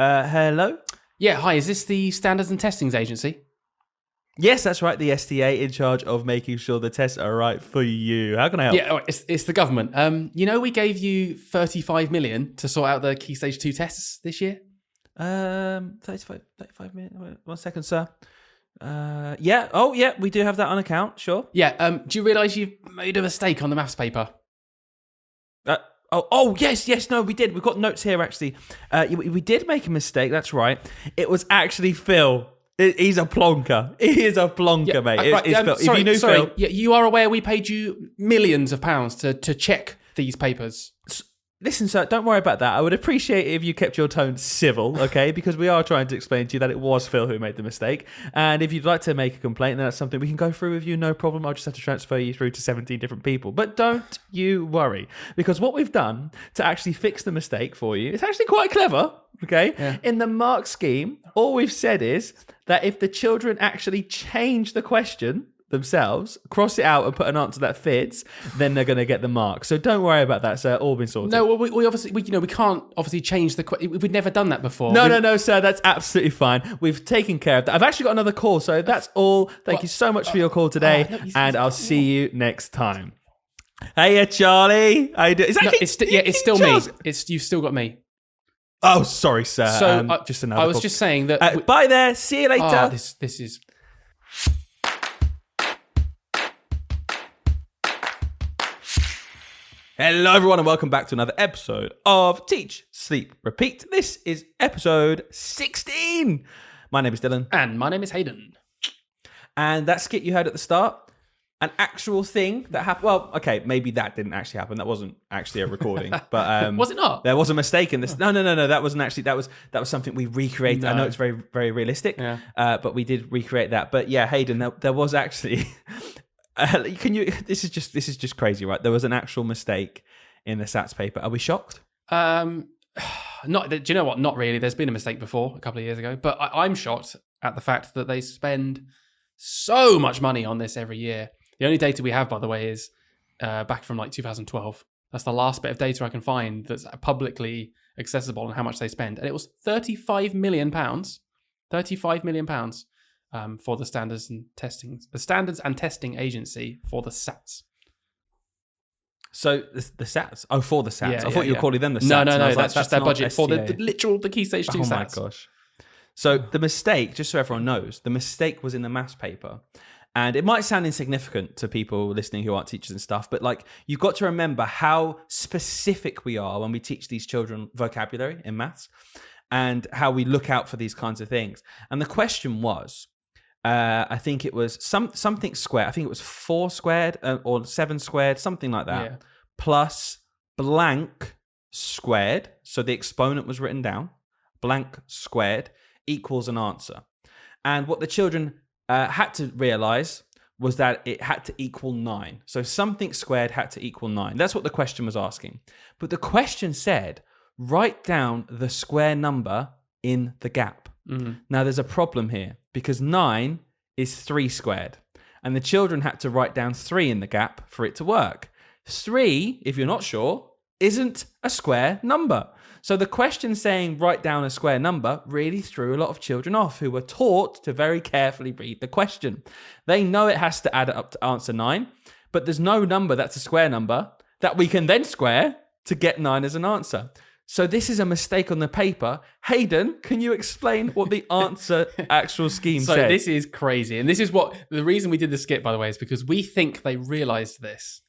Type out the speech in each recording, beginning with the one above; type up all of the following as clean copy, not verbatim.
Hello? Yeah, hi, is this the Standards and Testings Agency? Yes, that's right. The STA in charge of making sure the tests are right for you. How can I help? Yeah, it's the government. We gave you 35 million to sort out the Key Stage 2 tests this year? 35 minutes. Wait, 1 second, sir. Yeah. Oh, yeah, we do have that on account. Sure. Yeah, do you realise you've made a mistake on the maths paper? Yes. No, we did. We've got notes here, actually. We did make a mistake. That's right. It was actually Phil. He's a plonker. He is a plonker, mate. It's Phil. Sorry, if you knew Phil... Yeah, you are aware we paid you millions of pounds to check these papers. Listen, sir, don't worry about that. I would appreciate it if you kept your tone civil, okay? Because we are trying to explain to you that it was Phil who made the mistake. And if you'd like to make a complaint, then that's something we can go through with you, no problem. I'll just have to transfer you through to 17 different people. But don't you worry, because what we've done to actually fix the mistake for you is actually quite clever, okay? Yeah. In the mark scheme, all we've said is that if the children actually change the question themselves, cross it out and put an answer that fits, then they're going to get the mark. So don't worry about that, sir. All been sorted. No, well, we obviously, we can't obviously change the question. We've never done that before. No, sir. That's absolutely fine. We've taken care of that. I've actually got another call, so that's all. Thank you so much for your call today, and I'll see you next time. Hey, Charlie. How you doing? It's still me. You've still got me. Oh, sorry, sir. So just another I was call. just saying that. Bye there. See you later. This is. Hello, everyone, and welcome back to another episode of Teach, Sleep, Repeat. This is episode 16. My name is Dylan. And my name is Hayden. And that skit you heard at the start, an actual thing that happened. Well, okay, maybe that didn't actually happen. That wasn't actually a recording. But was it not? There was a mistake in this. No. That wasn't actually. That was something we recreated. No. I know it's very, very realistic, but we did recreate that. But yeah, Hayden, there was actually... This is just crazy, right? There was an actual mistake in the SATs paper. Are we shocked? Do you know what? Not really. There's been a mistake before a couple of years ago, but I'm shocked at the fact that they spend so much money on this every year. The only data we have, by the way, is back from like 2012. That's the last bit of data I can find that's publicly accessible on how much they spend, and it was £35 million. £35 million. For the Standards and Testing Agency for the SATs. So the SATs? Oh, for the SATs. Yeah, I thought you were calling them the SATs. No, that's like, just their budget STA. for the Key Stage 2 SATs. Oh my gosh. So the mistake, just so everyone knows, the mistake was in the maths paper. And it might sound insignificant to people listening who aren't teachers and stuff, but like you've got to remember how specific we are when we teach these children vocabulary in maths and how we look out for these kinds of things. And the question was, I think it was something squared. I think it was 4 squared or 7 squared, something like that, plus blank squared. So the exponent was written down, blank squared equals an answer. And what the children had to realize was that it had to equal 9. So something squared had to equal 9. That's what the question was asking. But the question said, write down the square number in the gap. Mm-hmm. Now there's a problem here because 9 is 3 squared and the children had to write down 3 in the gap for it to work. 3, if you're not sure, isn't a square number. So the question saying write down a square number really threw a lot of children off who were taught to very carefully read the question. They know it has to add it up to answer 9, but there's no number that's a square number that we can then square to get 9 as an answer. So this is a mistake on the paper. Hayden, can you explain what the answer actual scheme said? So this is crazy. And this is what the reason we did the skit, by the way, is because we think they realized this,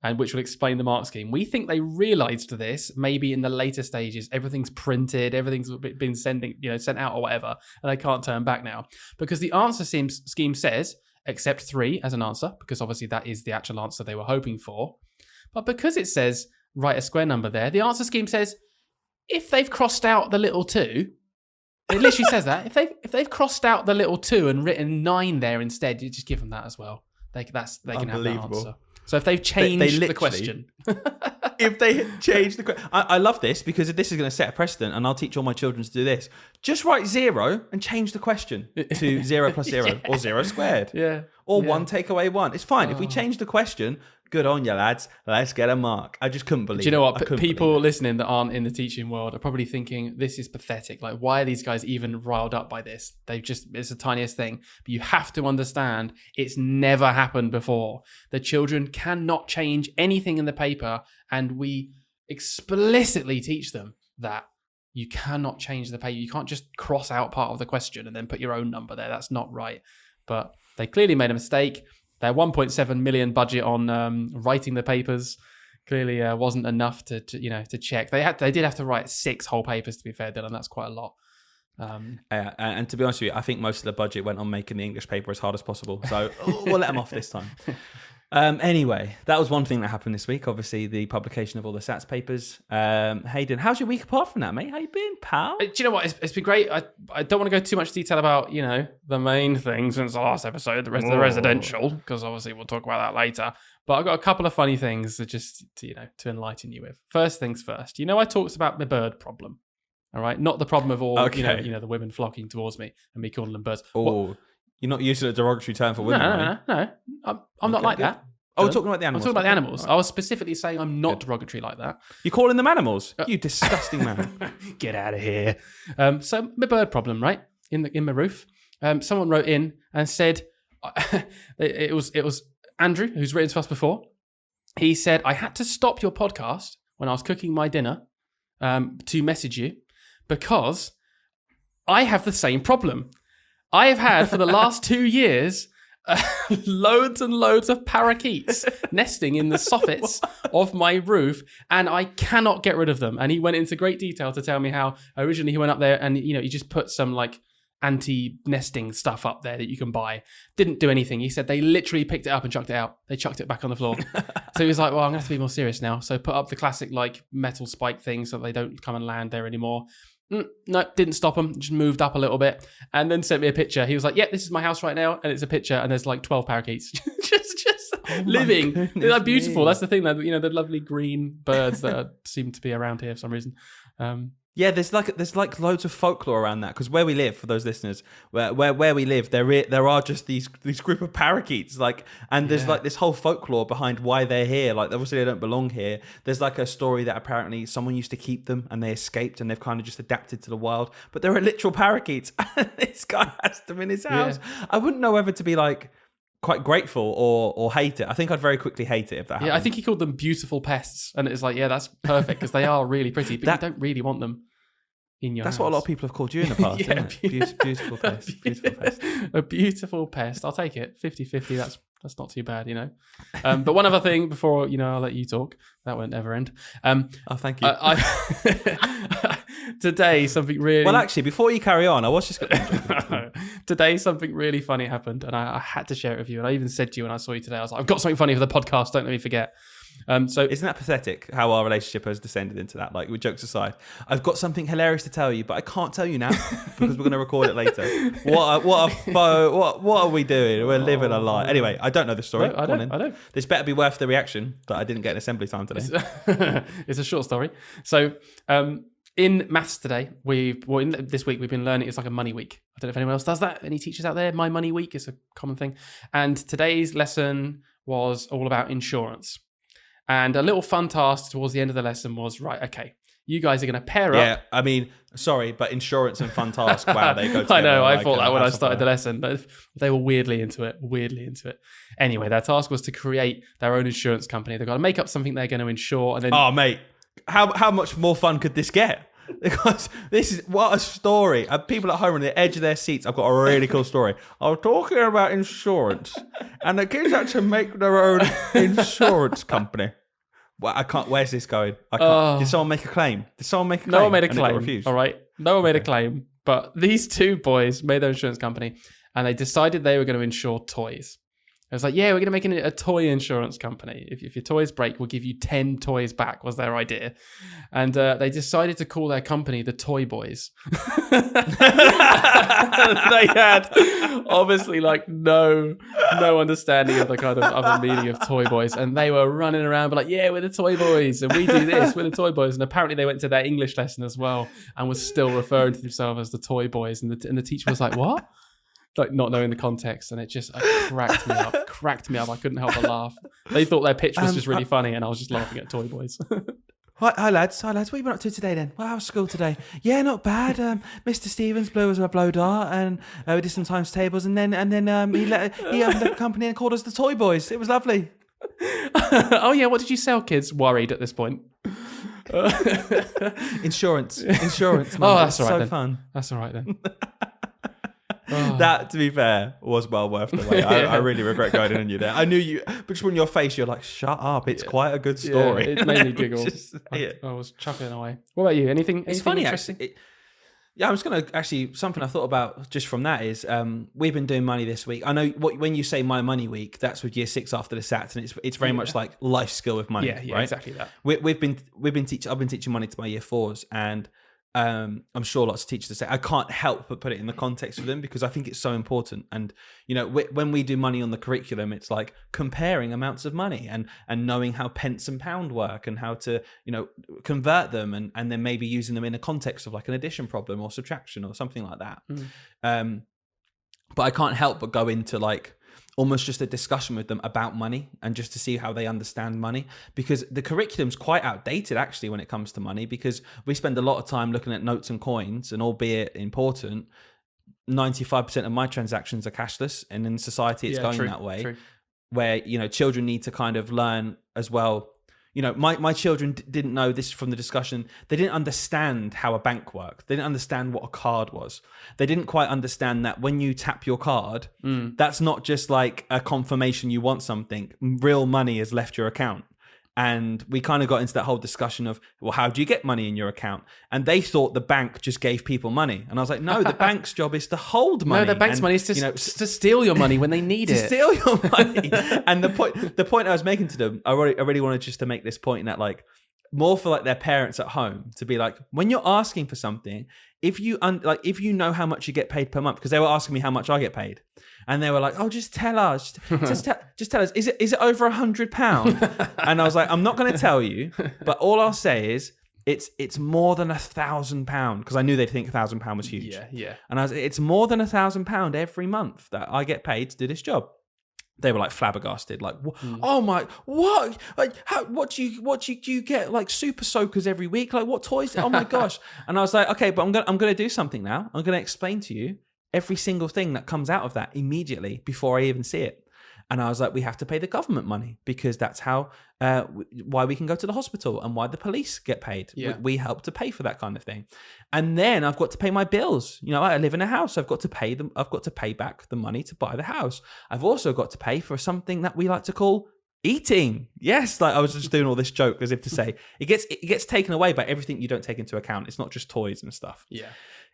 and which will explain the mark scheme. We think they realized this maybe in the later stages. Everything's printed, everything's been sent out or whatever, and they can't turn back now. Because the answer scheme says accept 3 as an answer, because obviously that is the actual answer they were hoping for. But because it says write a square number there, the answer scheme says if they've crossed out the little 2, it literally says that. If they've crossed out the little 2 and written 9 there instead, you just give them that as well. They can have that answer. So if they've changed the question. If they change the question. I love this because this is going to set a precedent and I'll teach all my children to do this. Just write 0 and change the question to 0 plus 0 or 0 squared. Yeah. Or 1 take away 1. It's fine. If we change the question, Good on you, lads. Let's get a mark. I just couldn't believe it. Do you know what? People listening that aren't in the teaching world are probably thinking, this is pathetic. Like, why are these guys even riled up by this? It's the tiniest thing. But you have to understand, it's never happened before. The children cannot change anything in the paper. And we explicitly teach them that you cannot change the paper. You can't just cross out part of the question and then put your own number there. That's not right. But they clearly made a mistake. Their 1.7 million budget on writing the papers clearly wasn't enough to check. They did have to write 6 whole papers, to be fair, Dylan. That's quite a lot. And to be honest with you, I think most of the budget went on making the English paper as hard as possible. So we'll let them off this time. Anyway, that was one thing that happened this week. Obviously, the publication of all the SATs papers. Hayden, how's your week apart from that, mate? How you been, pal? Do you know what? It's been great. I don't want to go too much detail about, the main thing since the last episode, the residential, because obviously we'll talk about that later. But I've got a couple of funny things that just to enlighten you with. First things first. I talked about my bird problem. All right, not the problem of all the women flocking towards me and me calling them birds. Oh. You're not using a derogatory term for women, No. I'm not like that. Oh, we're talking about the animals. I'm talking about the animals. Right. I was specifically saying I'm not derogatory like that. You're calling them animals? You disgusting man. Get out of here. So my bird problem, right? In my roof. Someone wrote in and said, it was Andrew, who's written to us before. He said, I had to stop your podcast when I was cooking my dinner to message you because I have the same problem. I have had for the last 2 years loads and loads of parakeets nesting in the soffits of my roof, and I cannot get rid of them. And he went into great detail to tell me how originally he went up there and he just put some like anti-nesting stuff up there that you can buy. Didn't do anything. He said they literally picked it up and chucked it out. They chucked it back on the floor. So he was like, well, I'm gonna have to be more serious now. So put up the classic like metal spike thing so they don't come and land there anymore. No, didn't stop them. Just moved up a little bit and then sent me a picture. He was like, yeah, this is my house right now. And it's a picture and there's like 12 parakeets just living. They're beautiful. That's the thing, that the lovely green birds that seem to be around here for some reason. Yeah, there's like loads of folklore around that, because where we live, for those listeners, where we live, there are just these group of parakeets, and there's like this whole folklore behind why they're here. Like, obviously they don't belong here. There's like a story that apparently someone used to keep them and they escaped and they've kind of just adapted to the wild. But they're literal parakeets, and this guy has them in his house. Yeah. I wouldn't know whether to be like quite grateful or hate it. I think I'd very quickly hate it if that happened. Yeah, I think he called them beautiful pests, and it's like, yeah, that's perfect because they are really pretty, but you don't really want them in your house. What a lot of people have called you in the past, isn't it? Beautiful pest. Beautiful pest. A beautiful pest. I'll take it. 50-50. That's not too bad, But one other thing before, I'll let you talk. That won't ever end. Thank you. Today, something really... Well, actually, before you carry on, I was just going to... Today, something really funny happened, and I had to share it with you. And I even said to you when I saw you today, I was like, I've got something funny for the podcast. Don't let me forget. So isn't that pathetic how our relationship has descended into that? Like, with jokes aside, I've got something hilarious to tell you, but I can't tell you now because we're going to record it later. What are we doing? We're living a lie. Anyway, I don't know the story. No, I don't. This better be worth the reaction that I didn't get an assembly time today. It's a short story. So in maths today, this week we've been learning. It's like a money week. I don't know if anyone else does that. Any teachers out there? My money week is a common thing. And today's lesson was all about insurance. And a little fun task towards the end of the lesson was, right, okay, you guys are going to pair up. Yeah, I mean, sorry, but insurance and fun task, wow, they go together. I know, I thought that when I started the lesson, but they were weirdly into it. Anyway, their task was to create their own insurance company. They've got to make up something they're going to insure. And then, oh, mate, how much more fun could this get? Because this is, what a story. People at home are on the edge of their seats. I've got a really cool story. I was talking about insurance, and the kids had to make their own insurance company. Well, I can't. Where's this going? I can't. Did someone make a claim? No one made a claim. All right. No one made a claim. But these two boys made their insurance company, and they decided they were going to insure toys. I was like, yeah, we're going to make a toy insurance company. If your toys break, we'll give you 10 toys back, was their idea. And they decided to call their company the Toy Boys. They had obviously like no understanding of the kind of other meaning of Toy Boys. And they were running around like, yeah, we're the Toy Boys. And we do this, we're the Toy Boys. And apparently they went to their English lesson as well and was still referring to themselves as the Toy Boys. And the teacher was like, what? like not knowing the context, and it just cracked me up. I couldn't help but laugh. They thought their pitch was just really funny, and I was just laughing at toy boys. Hi lads. What have you been up to today then? Well, how's school today? Yeah, not bad. Mr. Stevens blew us a blow dart, and we did some times tables, and then he opened up a company and called us the Toy Boys. It was lovely. Oh yeah, what did you sell, kids? Worried at this point. Insurance. Mum. Oh, that's all right so then. Fun. That's all right then. That, to be fair, was well worth the wait. I really regret going in on you there. I knew you, but just on your face, you're like, shut up. It's quite a good story. Yeah, it made me giggle. I was chuckling away. What about you? Anything It's funny, interesting? actually. I was going to actually, something I thought about just from that is we've been doing money this week. I know when you say my money week, that's with year 6 after the SATs, and it's very much like life skill with money. Yeah, right? exactly that. I've been teaching money to my year 4s, and I'm sure lots of teachers say I can't help but put it in the context of them because I think it's so important. And when we do money on the curriculum, it's like comparing amounts of money and knowing how pence and pound work and how to convert them and then maybe using them in a context of like an addition problem or subtraction or something like that. But I can't help but go into like almost just a discussion with them about money and just to see how they understand money, because the curriculum's quite outdated actually when it comes to money, because we spend a lot of time looking at notes and coins, and albeit important, 95% of my transactions are cashless, and in society it's going that way. Where children need to kind of learn as well. My children didn't know this from the discussion. They didn't understand how a bank worked. They didn't understand what a card was. They didn't quite understand that when you tap your card, that's not just like a confirmation you want something. Real money has left your account. And we kind of got into that whole discussion of, well, how do you get money in your account? And they thought the bank just gave people money. And I was like, no, the bank's job is to hold money. No, the bank's money is to steal your money when they need it. To steal your money. And the point I was making to them, I really wanted just to make this point in that, like, more for like their parents at home to be like, when you're asking for something, if you know how much you get paid per month, because they were asking me how much I get paid. And they were like, "Oh, just tell us. Just tell us. Is it over £100?" And I was like, "I'm not going to tell you, but all I'll say is it's more than £1,000 because I knew they'd think £1,000 was huge. Yeah. And it's more than £1,000 every month that I get paid to do this job." They were like flabbergasted, like, "Oh my, what? Like, what do you get? Like super soakers every week? Like what toys? Oh my gosh!" And I was like, "Okay, but I'm gonna do something now. I'm gonna explain to you every single thing that comes out of that immediately before I even see it." And I was like, we have to pay the government money because that's how why we can go to the hospital and why the police get paid. Yeah. We help to pay for that kind of thing. And then I've got to pay my bills. I live in a house. I've got to pay them. I've got to pay back the money to buy the house. I've also got to pay for something that we like to call eating. Yes, like I was just doing all this joke as if to say it gets taken away by everything you don't take into account. It's not just toys and stuff. Yeah.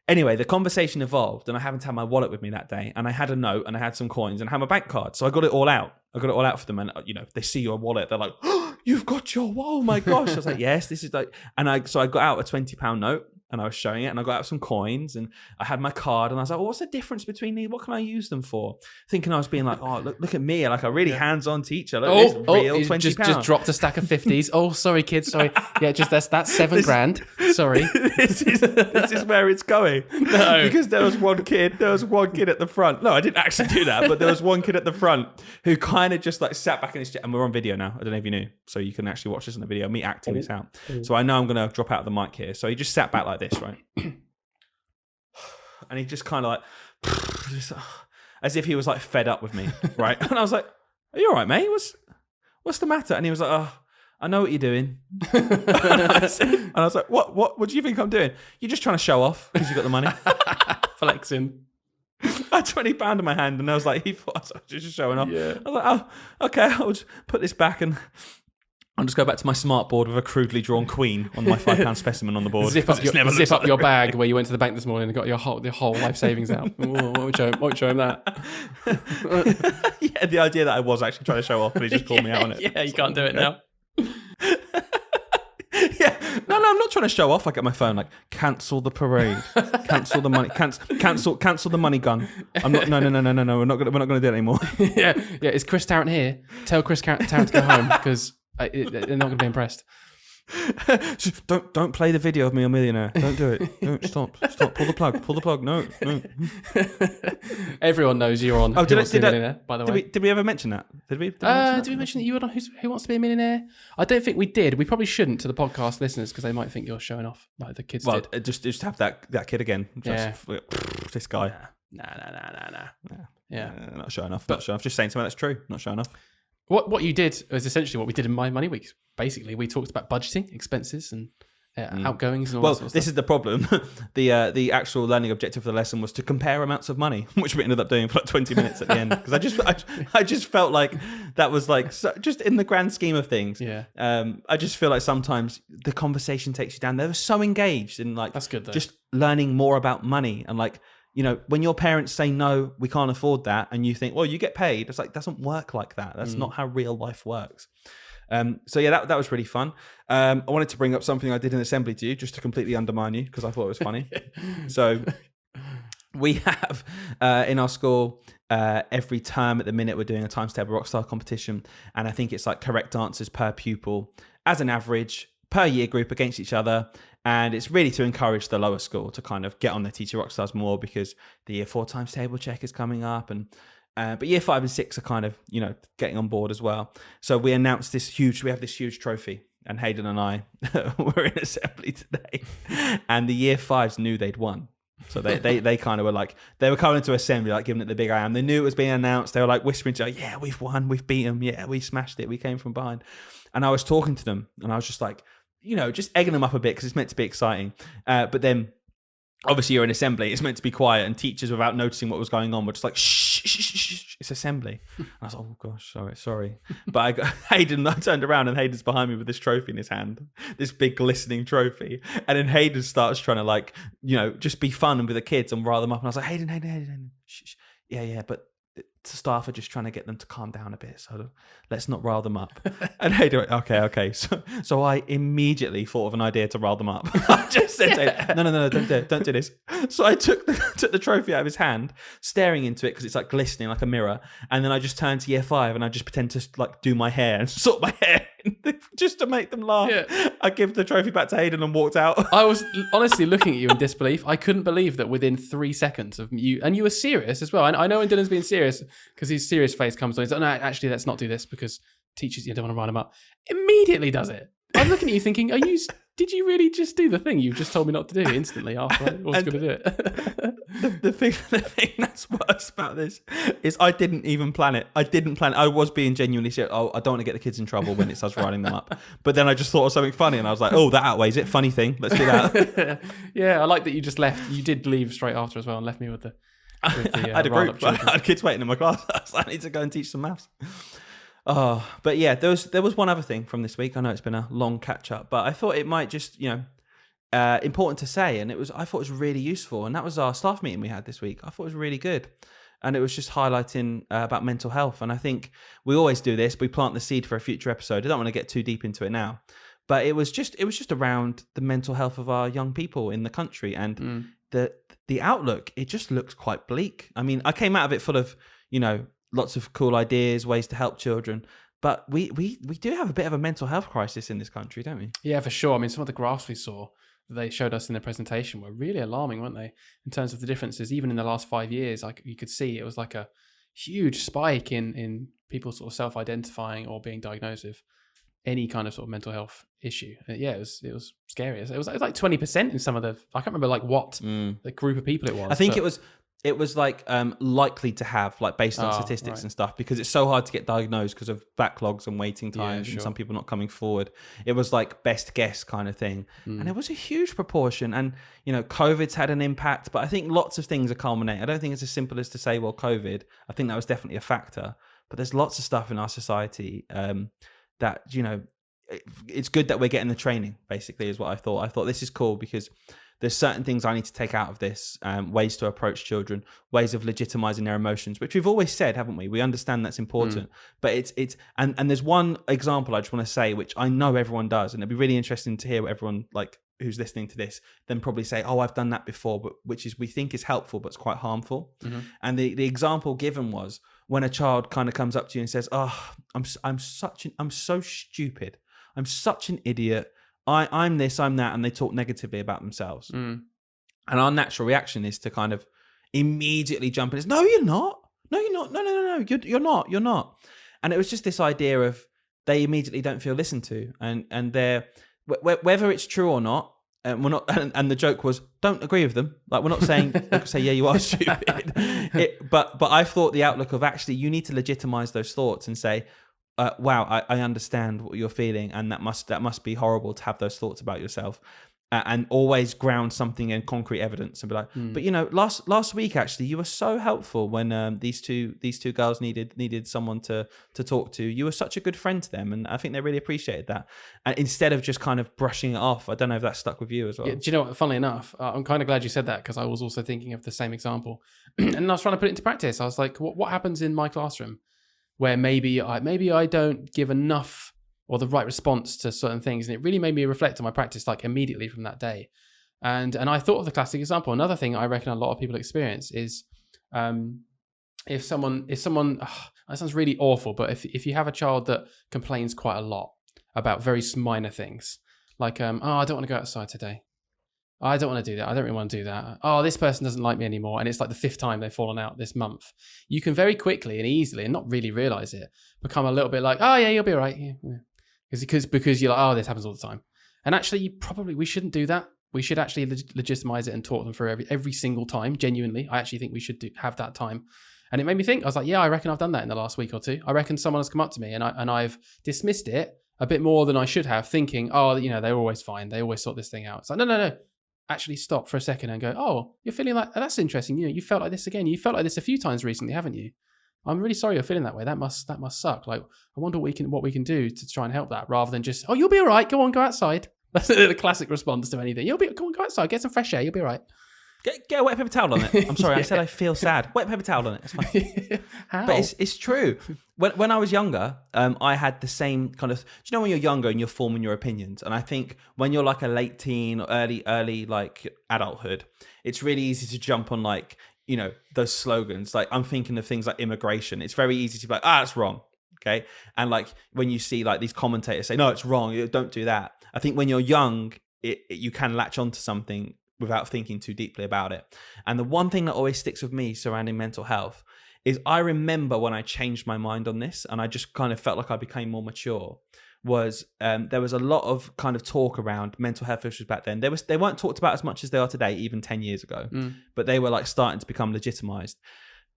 Anyway, the conversation evolved, and I happened to have my wallet with me that day, and I had a note, and I had some coins, and I had my bank card. So I got it all out. For them, and they see your wallet, they're like, "Oh, you've got your wallet! Oh my gosh!" I was like, "Yes, this is like," and I got out a £20 note, and I was showing it, and I got out some coins, and I had my card, and I was like, "Well, what's the difference between these? What can I use them for?" Thinking I was being like, "Oh, look at me, like a really hands-on teacher. Look, this real £20." Just dropped a stack of 50s. Oh, sorry, kids. Sorry. Yeah, just that's $7,000. Sorry. This is where it's going. No, because there was one kid at the front. No, I didn't actually do that, but there was one kid at the front who kind of just like sat back in his chair, and we're on video now. I don't know if you knew, so you can actually watch this on the video. Me acting this out. So I know I'm going to drop out the mic here. So he just sat back like this, right? And he just kind of like, as if he was like fed up with me, right? And I was like, "Are you all right, mate? What's the matter?" And he was like, "Oh, I know what you're doing." And I was like, What do you think I'm doing? You're just trying to show off because you got the money. Flexing. I had £20 in my hand, and I was like, he thought I was just showing off. Yeah. I was like, "Oh, okay, I'll just put this back and I'll just go back to my smart board with a crudely drawn queen on my £5 specimen on the board." Zip up your bag where you went to the bank this morning and got your whole life savings out. Won't show him that. Yeah, the idea that I was actually trying to show off, but he just called me out on it. Yeah, you can't do it now. Yeah, no, I'm not trying to show off. I get my phone like, "Cancel the parade, cancel the money, cancel the money gun." I'm not. No. We're not gonna do it anymore. Yeah. Is Chris Tarrant here? Tell Chris Tarrant to go home because they're not gonna be impressed. Don't play the video of me a millionaire. Don't do it. No, stop. Pull the plug. No. Everyone knows you're on Who Wants to Be a Millionaire, by the way. Did we ever mention that? Did we mention that you were on Who Wants to Be a Millionaire? I don't think we did. We probably shouldn't to the podcast listeners because they might think you're showing off like the kids did. Just have that kid again. This guy. Nah. Yeah. Not showing off. Just saying something that's true. Not showing off. What you did was essentially what we did in My Money Week. Basically, we talked about budgeting, expenses, and outgoings and all that sort of stuff. This is the problem. The actual learning objective for the lesson was to compare amounts of money, which we ended up doing for like 20 minutes at the end. Because I just felt like that was like just in the grand scheme of things. Yeah. I just feel like sometimes the conversation takes you down. They were so engaged in like that's good though. Just learning more about money and like. You know, when your parents say, no, we can't afford that, and you think, well, you get paid. It's like, it doesn't work like that. That's not how real life works. So yeah, that was really fun. I wanted to bring up something I did in assembly to you, just to completely undermine you, because I thought it was funny. So we have, in our school, every term at the minute, we're doing a times table rockstar competition. And I think it's like correct answers per pupil as an average per year group against each other. And it's really to encourage the lower school to kind of get on their teacher rockstars more because the year 4 times table check is coming up. And but year 5 and 6 are kind of, you know, getting on board as well. So we announced we have this huge trophy, and Hayden and I were in assembly today, and the year 5s knew they'd won. So they kind of were like, they were coming to assembly, like giving it the big I am. They knew it was being announced. They were like whispering to each other, yeah, we've won, we've beat them. Yeah, we smashed it. We came from behind. And I was talking to them and I was just like, you know, just egging them up a bit because it's meant to be exciting. But then obviously you're in assembly. It's meant to be quiet, and teachers, without noticing what was going on, were just like, shh, it's assembly. And I was like, oh gosh, sorry. But I turned around and Hayden's behind me with this trophy in his hand, this big glistening trophy. And then Hayden starts trying to like, you know, just be fun with the kids and rile them up. And I was like, Hayden, shh. Yeah, but staff are just trying to get them to calm down a bit, so let's not rile them up. And Hayden went, okay. So I immediately thought of an idea to rile them up. I just said to him, no, don't do this. So I took the trophy out of his hand, staring into it because it's like glistening like a mirror, and then I just turned to year 5 and I just pretend to like do my hair and sort my hair just to make them laugh. Yeah. I give the trophy back to Hayden and walked out. I was honestly looking at you in disbelief. I couldn't believe that within 3 seconds of you, and you were serious as well. I know when Dylan's being serious, because his serious face comes on. He's like, no, actually, let's not do this because teachers, you don't want to write them up. Immediately does it. I'm looking at you thinking, did you really just do the thing you just told me not to do instantly after I was going to do it? the thing that's worse about this is I didn't even plan it. I was being genuinely serious. Oh, I don't want to get the kids in trouble when it starts writing them up. But then I just thought of something funny and I was like, oh, that outweighs it. Funny thing. Let's do that. Yeah, I like that you just left. You did leave straight after as well and left me with the I had a group. I had kids waiting in my class. I need to go and teach some maths. Oh, but yeah, there was one other thing from this week. I know it's been a long catch up, but I thought it might just, important to say, and I thought it was really useful, and that was our staff meeting we had this week. I thought it was really good, and it was just highlighting about mental health. And I think we always do this. We plant the seed for a future episode. I don't want to get too deep into it now, but it was just around the mental health of our young people in the country, and the outlook. It just looked quite bleak. I mean, I came out of it full of, lots of cool ideas, ways to help children. But we do have a bit of a mental health crisis in this country, don't we? Yeah, for sure. I mean, some of the graphs we saw that they showed us in the presentation were really alarming, weren't they? In terms of the differences, even in the last 5 years, like you could see it was like a huge spike in people sort of self-identifying or being diagnosed with any kind of sort of mental health issue. Yeah, it was scary. It was like 20% in some of the, I can't remember like what the group of people it was. I think it was like likely to have, like based on statistics and stuff, because it's so hard to get diagnosed because of backlogs and waiting times and some people not coming forward. It was like best guess kind of thing. And it was a huge proportion. And, COVID's had an impact, but I think lots of things are culminating. I don't think it's as simple as to say, well, COVID, I think that was definitely a factor. But there's lots of stuff in our society that, it's good that we're getting the training, basically, is what I thought. I thought this is cool because there's certain things I need to take out of this, ways to approach children, ways of legitimizing their emotions, which we've always said, haven't we? We understand that's important, but it's and there's one example I just want to say, which I know everyone does, and it'd be really interesting to hear what everyone like who's listening to this then probably say, oh, I've done that before, but which is we think is helpful, but it's quite harmful. And the example given was when a child kind of comes up to you and says, oh, I'm so stupid. I'm such an idiot. I'm this, I'm that, and they talk negatively about themselves. And our natural reaction is to kind of immediately jump in. It's, no, you're not. No, you're not. No. You're not. You're not. And it was just this idea of they immediately don't feel listened to, and they're whether it's true or not. And we're not. And the joke was, don't agree with them. Like, we're not saying say, yeah, you are stupid. But I thought the outlook of, actually, you need to legitimize those thoughts and say, wow, I understand what you're feeling, and that must be horrible to have those thoughts about yourself, and always ground something in concrete evidence and be like, but last week, actually, you were so helpful when these two girls needed someone to talk to. You were such a good friend to them, and I think they really appreciated that. And instead of just kind of brushing it off, I don't know if that stuck with you as well. Yeah, do you know what? Funnily enough, I'm kind of glad you said that, because I was also thinking of the same example, and I was trying to put it into practice. I was like, what happens in my classroom where maybe I don't give enough or the right response to certain things, and it really made me reflect on my practice, like, immediately from that day. And I thought of the classic example. Another thing I reckon a lot of people experience is if someone that sounds really awful, but if you have a child that complains quite a lot about very minor things, like I don't want to go outside today. I don't want to do that. I don't really want to do that. Oh, this person doesn't like me anymore. And it's like the 5th time they've fallen out this month. You can very quickly and easily, and not really realize it, become a little bit like, oh yeah, you'll be all right. Yeah. Because you're like, oh, this happens all the time. And actually, we shouldn't do that. We should actually legitimize it and talk them through every single time. Genuinely, I actually think we should have that time. And it made me think. I was like, yeah, I reckon I've done that in the last week or two. I reckon someone has come up to me and I've dismissed it a bit more than I should have, thinking, oh, they're always fine. They always sort this thing out. It's like, no. Actually stop for a second and go, oh, you're feeling like, that's interesting. You felt like this again. You felt like this a few times recently, haven't you? I'm really sorry you're feeling that way. That must suck. Like, I wonder what we can do to try and help that, rather than just, oh, you'll be all right. Go on, go outside. That's the classic response to anything. Go on, go outside. Get some fresh air. You'll be all right. Get a wet paper towel on it. I'm sorry, I said I feel sad. Wet paper towel on it. It's fine. How? But it's true. When I was younger, I had the same kind of. Do you know when you're younger and you're forming your opinions? And I think when you're like a late teen or early like adulthood, it's really easy to jump on like those slogans. Like, I'm thinking of things like immigration. It's very easy to be like, it's wrong. Okay, and like when you see like these commentators say, no, it's wrong. Don't do that. I think when you're young, you can latch onto something without thinking too deeply about it. And the one thing that always sticks with me surrounding mental health is, I remember when I changed my mind on this and I just kind of felt like I became more mature, was there was a lot of kind of talk around mental health issues back then. They weren't talked about as much as they are today, even 10 years ago, but they were like starting to become legitimized.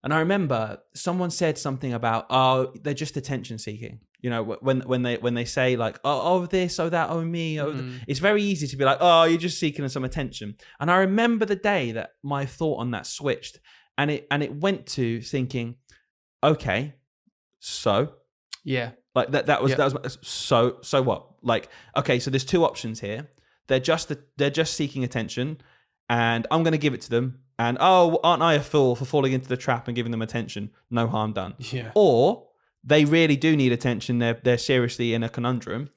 And I remember someone said something about, oh, they're just attention seeking. When they say like, oh this, oh that, oh me, it's very easy to be like, oh, you're just seeking some attention. And I remember the day that my thought on that switched, and it went to thinking, okay, so yeah, like that was so what? Like, okay, so there's two options here. They're just seeking attention, and I'm going to give it to them. And oh, aren't I a fool for falling into the trap and giving them attention? No harm done. Yeah. Or they really do need attention. They're seriously in a conundrum.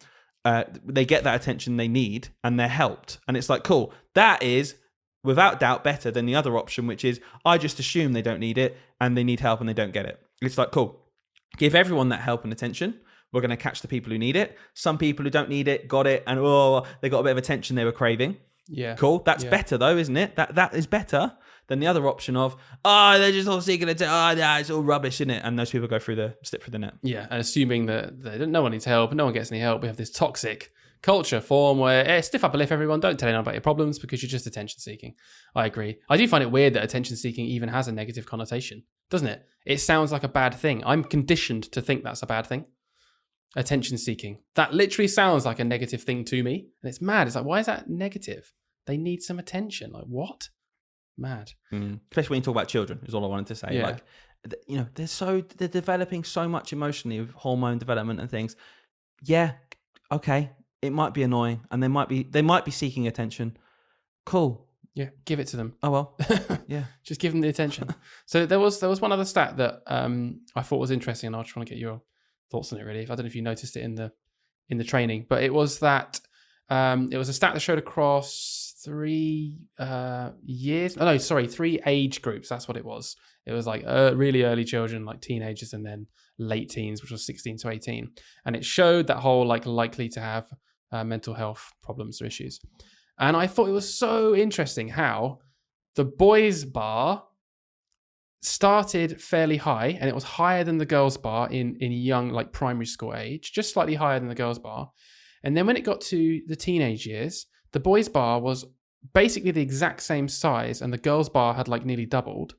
They get that attention they need and they're helped. And it's like, cool. That is without doubt better than the other option, which is I just assume they don't need it and they need help and they don't get it. It's like, cool. Give everyone that help and attention. We're going to catch the people who need it. Some people who don't need it got it, and they got a bit of attention they were craving. Yeah. Cool. That's better though, isn't it? That is better than the other option of, they're just all seeking attention. Oh, yeah, it's all rubbish, isn't it? And those people go slip through the net. Yeah, and assuming that no one needs help, no one gets any help. We have this toxic culture form where stiff upper lip, everyone. Don't tell anyone about your problems because you're just attention seeking. I agree. I do find it weird that attention seeking even has a negative connotation, doesn't it? It sounds like a bad thing. I'm conditioned to think that's a bad thing. Attention seeking. That literally sounds like a negative thing to me. And it's mad. It's like, why is that negative? They need some attention. Like, what? Mad. Especially when you talk about children, is all I wanted to say. Yeah. Like, they're developing so much emotionally with hormone development and things. Yeah, okay, it might be annoying, and they might be seeking attention. Cool. Yeah, give it to them. Oh well. Yeah, just give them the attention. So there was one other stat that I thought was interesting, and I just want to get your thoughts on it. Really, I don't know if you noticed it in the training, but it was that it was a stat that showed across 3 age groups. That's what it was. It was like really early children, like teenagers, and then late teens, which was 16 to 18. And it showed that whole like likely to have mental health problems or issues. And I thought it was so interesting how the boys' bar started fairly high, and it was higher than the girls' bar in young, like primary school age, just slightly higher than the girls' bar. And then when it got to the teenage years, the boys' bar was basically the exact same size, and the girls' bar had like nearly doubled.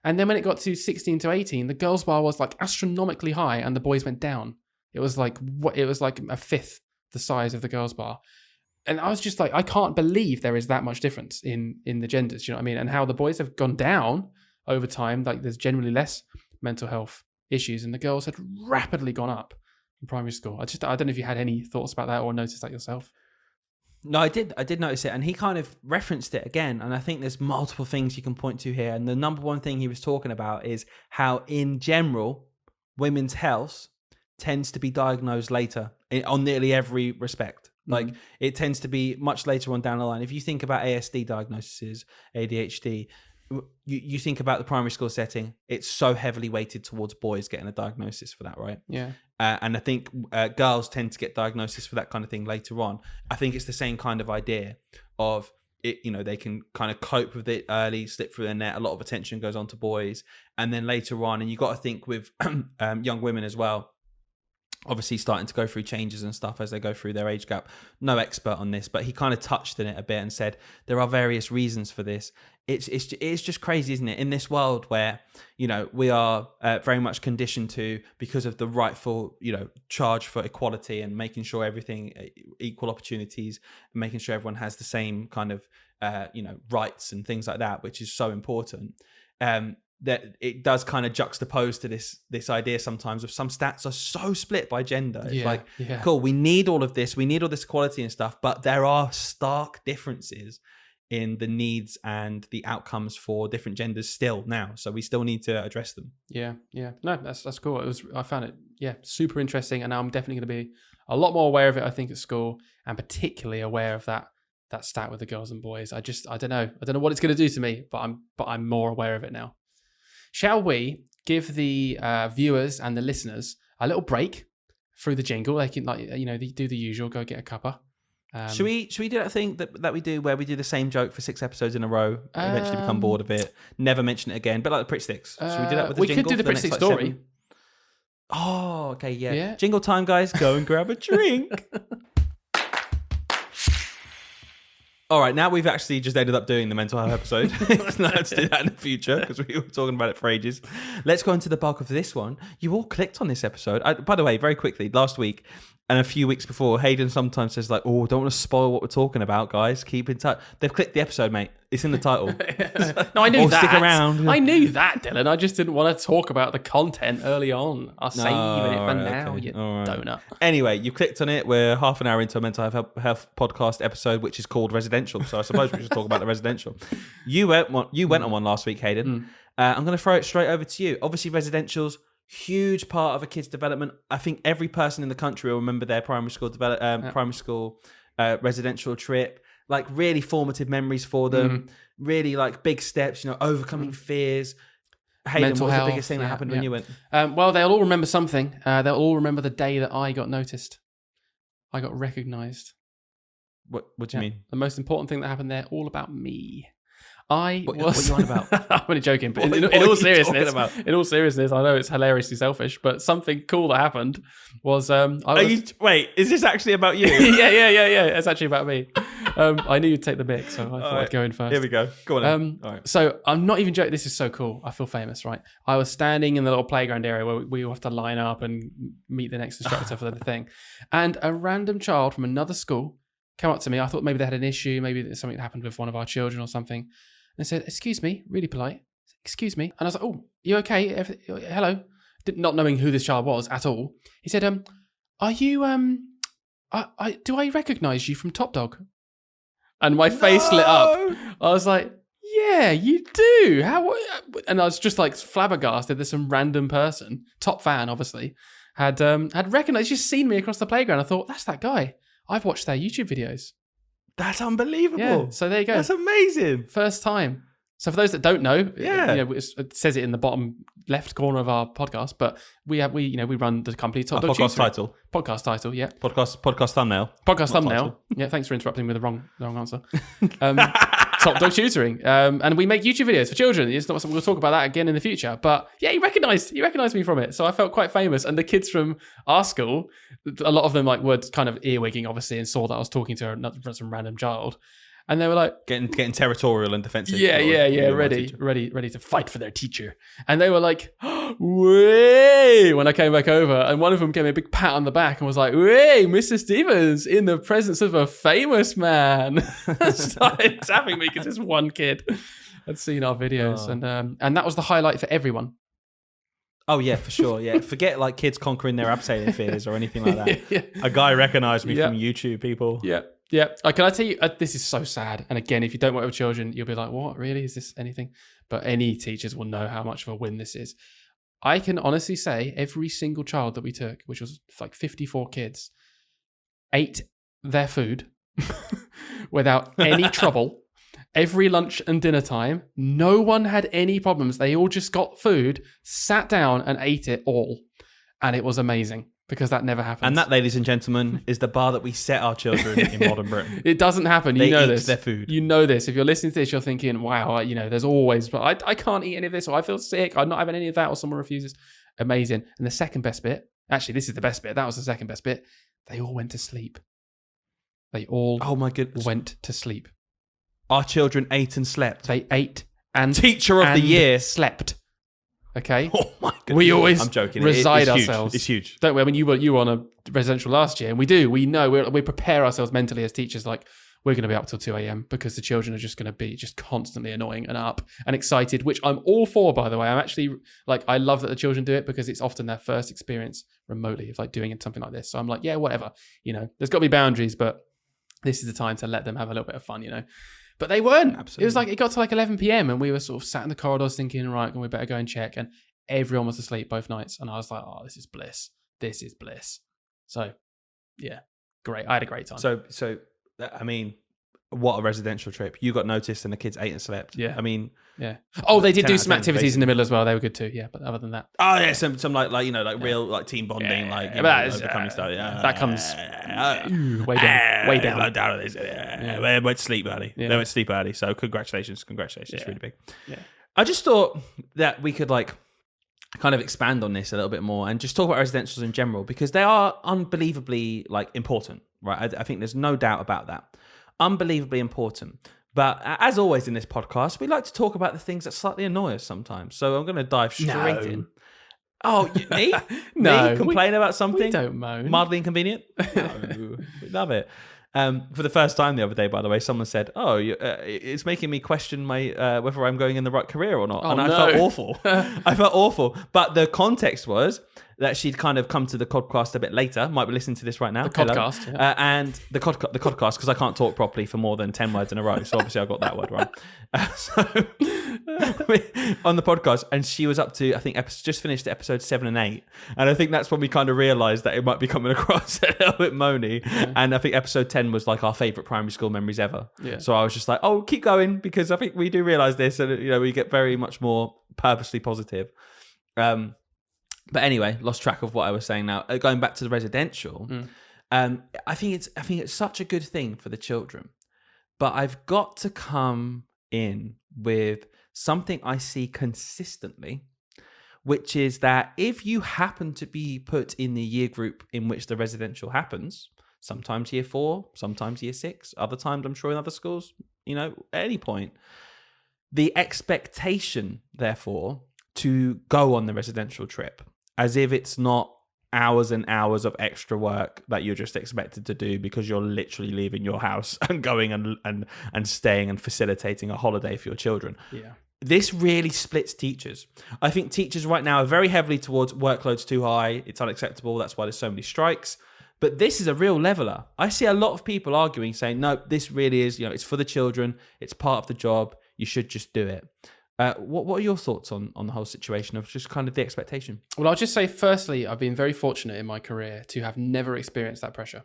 And then when it got to 16 to 18, the girls' bar was like astronomically high, and the boys went down. It was like a fifth the size of the girls' bar. And I was just like, I can't believe there is that much difference in the genders, you know what I mean? And how the boys have gone down over time. Like there's generally less mental health issues, and the girls had rapidly gone up in primary school. I don't know if you had any thoughts about that or noticed that yourself. No, I did notice it, and he kind of referenced it again. And I think there's multiple things you can point to here. And the number one thing he was talking about is how, in general, women's health tends to be diagnosed later on nearly every respect. Like it tends to be much later on down the line. If you think about ASD diagnoses, ADHD, you think about the primary school setting, it's so heavily weighted towards boys getting a diagnosis for that, right? Yeah. And I think girls tend to get diagnosis for that kind of thing later on. I think it's the same kind of idea of it, you know, they can kind of cope with it early, slip through the net. A lot of attention goes on to boys. And then later on, and you got to think with young women as well, obviously starting to go through changes and stuff as they go through their age gap. No expert on this, but he kind of touched on it a bit and said there are various reasons for this. It's just crazy, isn't it? In this world where, you know, we are very much conditioned to, because of the rightful, you know, charge for equality and making sure everything, equal opportunities, and making sure everyone has the same kind of, you know, rights and things like that, which is so important. That it does kind of juxtapose to this idea sometimes of some stats are so split by gender. It's cool, we need all of this, we need all this equality and stuff, but there are stark differences in the needs and the outcomes for different genders still now. So we still need to address them. Yeah. No, that's cool. I found it, super interesting, and I'm definitely going to be a lot more aware of it, I think, at school, and particularly aware of that stat with the girls and boys. I don't know what it's going to do to me, but I'm more aware of it now. Shall we give the viewers and the listeners a little break through the jingle? They can, like, you know, they do the usual, go get a cuppa. Should we do that thing that we do where we do the same joke for 6 episodes in a row, eventually become bored of it, never mention it again, but like the Prick Sticks? Should we do that with the jingle? We could do the Prick Stick story. 7? Oh, okay, yeah. Jingle time, guys. Go and grab a drink. All right, now we've actually just ended up doing the mental health episode. Let's do that in the future because we were talking about it for ages. Let's go into the bulk of this one. You all clicked on this episode. By the way, very quickly, last week and a few weeks before, Hayden sometimes says like, "Oh, don't want to spoil what we're talking about, guys. Keep in touch." They've clicked the episode, mate. It's in the title. No, I knew that. Stick around. I knew that, Dylan. I just didn't want to talk about the content early on. I'll save it for now, you donut. Anyway, you clicked on it. We're half an hour into a mental health podcast episode, which is called Residential. So I suppose we should talk about the residential. You went on one last week, Hayden. I'm going to throw it straight over to you. Obviously, residential's huge part of a kid's development. I think every person in the country will remember their primary school residential trip. Like really formative memories for them. Really like big steps, you know, overcoming fears. Hayden, Mental what was health, the biggest thing that happened when you went? Well, they'll all remember something. They'll all remember the day that I got noticed. I got recognised. What do you mean? The most important thing that happened there, all about me. What are you on about? I'm only joking, but in all seriousness, I know it's hilariously selfish, but something cool that happened was wait, is this actually about you? yeah. It's actually about me. I knew you'd take the mic, so I thought I'd go in first. Here we go. Go on. All right. So I'm not even joking. This is so cool. I feel famous, right? I was standing in the little playground area where we all have to line up and meet the next instructor for the thing, and a random child from another school came up to me. I thought maybe they had an issue, maybe something happened with one of our children or something. And said, "Excuse me," really polite. "Excuse me." And I was like, "Oh, you okay? Hello." Not knowing who this child was at all. He said, "Are you, do I recognise you from Top Dog?" And my face lit up. I was like, "Yeah, you do. How?" And I was just like flabbergasted that some random person, top fan obviously, had recognised, just seen me across the playground. I thought, that's that guy. I've watched their YouTube videos. That's unbelievable. Yeah, so there you go. That's amazing. First time. So for those that don't know, Yeah. it says it in the bottom left corner of our podcast, but we run the company Top Dog Podcast Tutoring. title. Podcast title, yeah. Podcast thumbnel. Podcast Not thumbnail. title. Yeah, thanks for interrupting with the wrong answer. Top Dog Tutoring. And we make YouTube videos for children. It's not something we'll talk about that again in the future. But yeah, he recognized me from it. So I felt quite famous. And the kids from our school, a lot of them were kind of earwigging, obviously, and saw that I was talking to some random child. And they were like getting territorial and defensive. Yeah, ready to fight for their teacher. And they were like, "Way!" when I came back over, and one of them gave me a big pat on the back and was like, "Way, Mr. Stevens, in the presence of a famous man." Started tapping me because this one kid had seen our videos, and that was the highlight for everyone. Oh yeah, for sure. Yeah, forget kids conquering their abseiling fears or anything like that. Yeah. A guy recognized me from YouTube, people. Yeah. Yeah. Can I tell you, this is so sad. And again, if you don't work with children, you'll be like, what? Really? Is this anything? But any teachers will know how much of a win this is. I can honestly say every single child that we took, which was 54 kids, ate their food without any trouble. Every lunch and dinner time, no one had any problems. They all just got food, sat down and ate it all. And it was amazing. Because that never happens. And that, ladies and gentlemen, is the bar that we set our children in modern Britain. It doesn't happen. They know eat this. their food. You know this. If you're listening to this, you're thinking, wow, there's always, but I can't eat any of this, or I feel sick, I'm not having any of that, or someone refuses. Amazing. And the second best bit, actually, this is the best bit. That was the second best bit. They all went to sleep. They all oh my goodness. went to sleep. Our children ate and slept. They ate and Teacher of the year. slept. Okay. Oh my goodness. We always I'm joking. reside it's huge. ourselves. It's huge. Don't we? I mean, you were on a residential last year, and we know we prepare ourselves mentally as teachers. Like, we're going to be up till 2 a.m. because the children are just going to be just constantly annoying and up and excited, which I'm all for, by the way. I'm actually I love that the children do it because it's often their first experience remotely of doing something like this. So I'm like, yeah, whatever. There's got to be boundaries, but this is the time to let them have a little bit of fun. But they weren't. Absolutely. It was it got to 11 p.m. and we were sort of sat in the corridors thinking, right, we better go and check. And everyone was asleep both nights. And I was like, oh, this is bliss. This is bliss. So, yeah, great. I had a great time. So I mean, what a residential trip. You got noticed and the kids ate and slept. Yeah. I mean... Yeah. Oh, they did 10 do out of some 10, activities basically. in the middle as well. They were good too. Yeah, but other than that... Oh, yeah, some real team bonding, overcoming stuff. Yeah. That comes way down. Way down. Down this. They went to sleep early. Yeah. They went to sleep early. So congratulations. It's really big. Yeah. I just thought that we could kind of expand on this a little bit more and just talk about residentials in general because they are unbelievably important, right? I think there's no doubt about that. Unbelievably important. But as always in this podcast, we like to talk about the things that slightly annoy us sometimes. So I'm going to dive straight in. Oh, me? No. Me complain about something? We don't moan. Mildly inconvenient? No. We love it. For the first time the other day, by the way, someone said, it's making me question my whether I'm going in the right career or not. I felt awful. I felt awful. But the context was that she'd kind of come to the podcast a bit later. Might be listening to this right now. The podcast. Yeah. And the podcast, because I can't talk properly for more than 10 words in a row. So obviously I got that word right. On the podcast, and she was up to, I think, just finished episode 7 and 8. And I think that's when we kind of realised that it might be coming across a little bit moany. Yeah. And I think episode 10 was our favourite primary school memories ever. Yeah. So I was just like, oh, keep going, because I think we do realise this, and we get very much more purposely positive. But anyway, lost track of what I was saying now. Going back to the residential, I think it's such a good thing for the children. But I've got to come in with something I see consistently, which is that if you happen to be put in the year group in which the residential happens, sometimes year 4, sometimes year 6, other times I'm sure in other schools, at any point, the expectation, therefore, to go on the residential trip, as if it's not hours and hours of extra work that you're just expected to do because you're literally leaving your house and going and staying and facilitating a holiday for your children. Yeah. This really splits teachers. I think teachers right now are very heavily towards workload's too high. It's unacceptable. That's why there's so many strikes. But this is a real leveler. I see a lot of people arguing, saying, no, this really is, it's for the children. It's part of the job. You should just do it. What are your thoughts on the whole situation of just kind of the expectation? Well, I'll just say, firstly, I've been very fortunate in my career to have never experienced that pressure.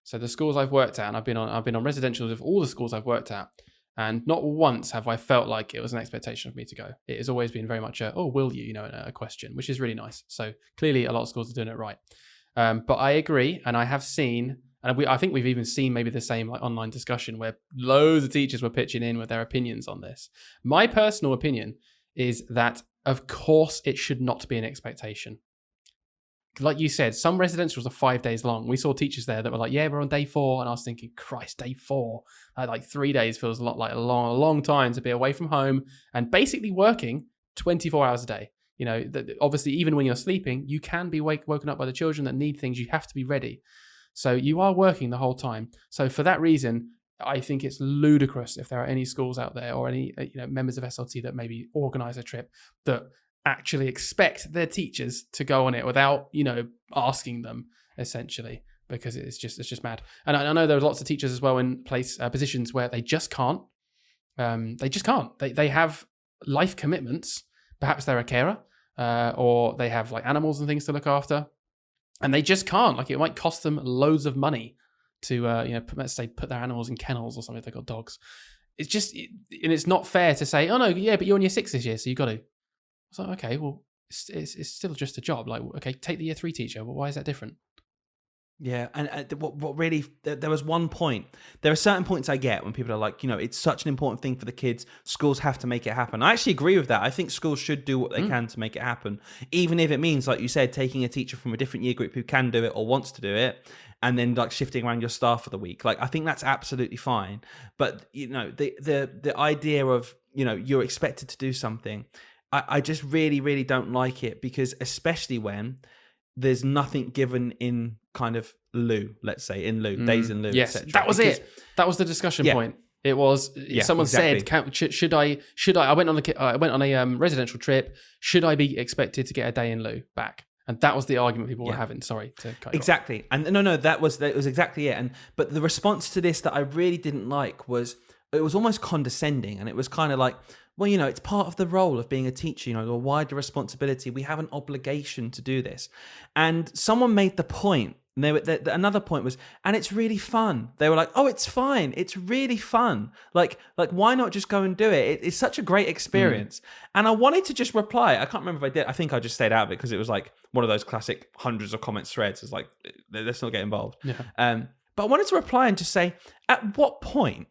So the schools I've worked at, and I've been on residentials of all the schools I've worked at, And not once have I felt like it was an expectation of me to go. It has always been very much will you, a question, which is really nice. So clearly a lot of schools are doing it right. But I agree, and I have seen, and I think we've even seen maybe the same like online discussion where loads of teachers were pitching in with their opinions on this. My personal opinion is that, of course, it should not be an expectation. Like you said, some residentials are 5 days long. We saw teachers there that were like, yeah, we're on day 4. And I was thinking, Christ, day 4. Like 3 days feels a lot like a long time to be away from home and basically working 24 hours a day. Obviously, even when you're sleeping, you can be woken up by the children that need things. You have to be ready. So you are working the whole time. So for that reason, I think it's ludicrous if there are any schools out there or any members of SLT that maybe organise a trip that actually expect their teachers to go on it without asking them, essentially, because it's just mad. And I know there's lots of teachers as well in positions where they just can't. They have life commitments. Perhaps they're a carer, or they have like animals and things to look after, and they just can't. Like, it might cost them loads of money to let's say put their animals in kennels or something if they've got dogs. It's just, and it's not fair to say, oh no, yeah, but you're in year 6 this year, so you got to. It's like, okay, well, it's still just a job. Like, okay, take the year 3 teacher. Well, why is that different? Yeah, and what really, there was one point. There are certain points I get when people are like, it's such an important thing for the kids. Schools have to make it happen. I actually agree with that. I think schools should do what they can to make it happen, even if it means, like you said, taking a teacher from a different year group who can do it or wants to do it, and then like shifting around your staff for the week. Like, I think that's absolutely fine. But the idea of you're expected to do something, I just really, really don't like it, because especially when there's nothing given in kind of lieu, let's say, in lieu, days in lieu, yes, etc. That was it. That was the discussion point. It was, someone said, should I went on a residential trip, should I be expected to get a day in lieu back? And that was the argument people were having. Sorry to cut you exactly off. And no, that was exactly it. But the response to this that I really didn't like was, it was almost condescending, and it was kind of like, well, it's part of the role of being a teacher, the wider responsibility. We have an obligation to do this. And someone made the point, another point was, and it's really fun. They were like, oh, it's fine. It's really fun. Like why not just go and do it? It's such a great experience. And I wanted to just reply. I can't remember if I did. I think I just stayed out of it because it was like one of those classic hundreds of comments threads. It's like, let's not get involved. Yeah. But I wanted to reply and just say, at what point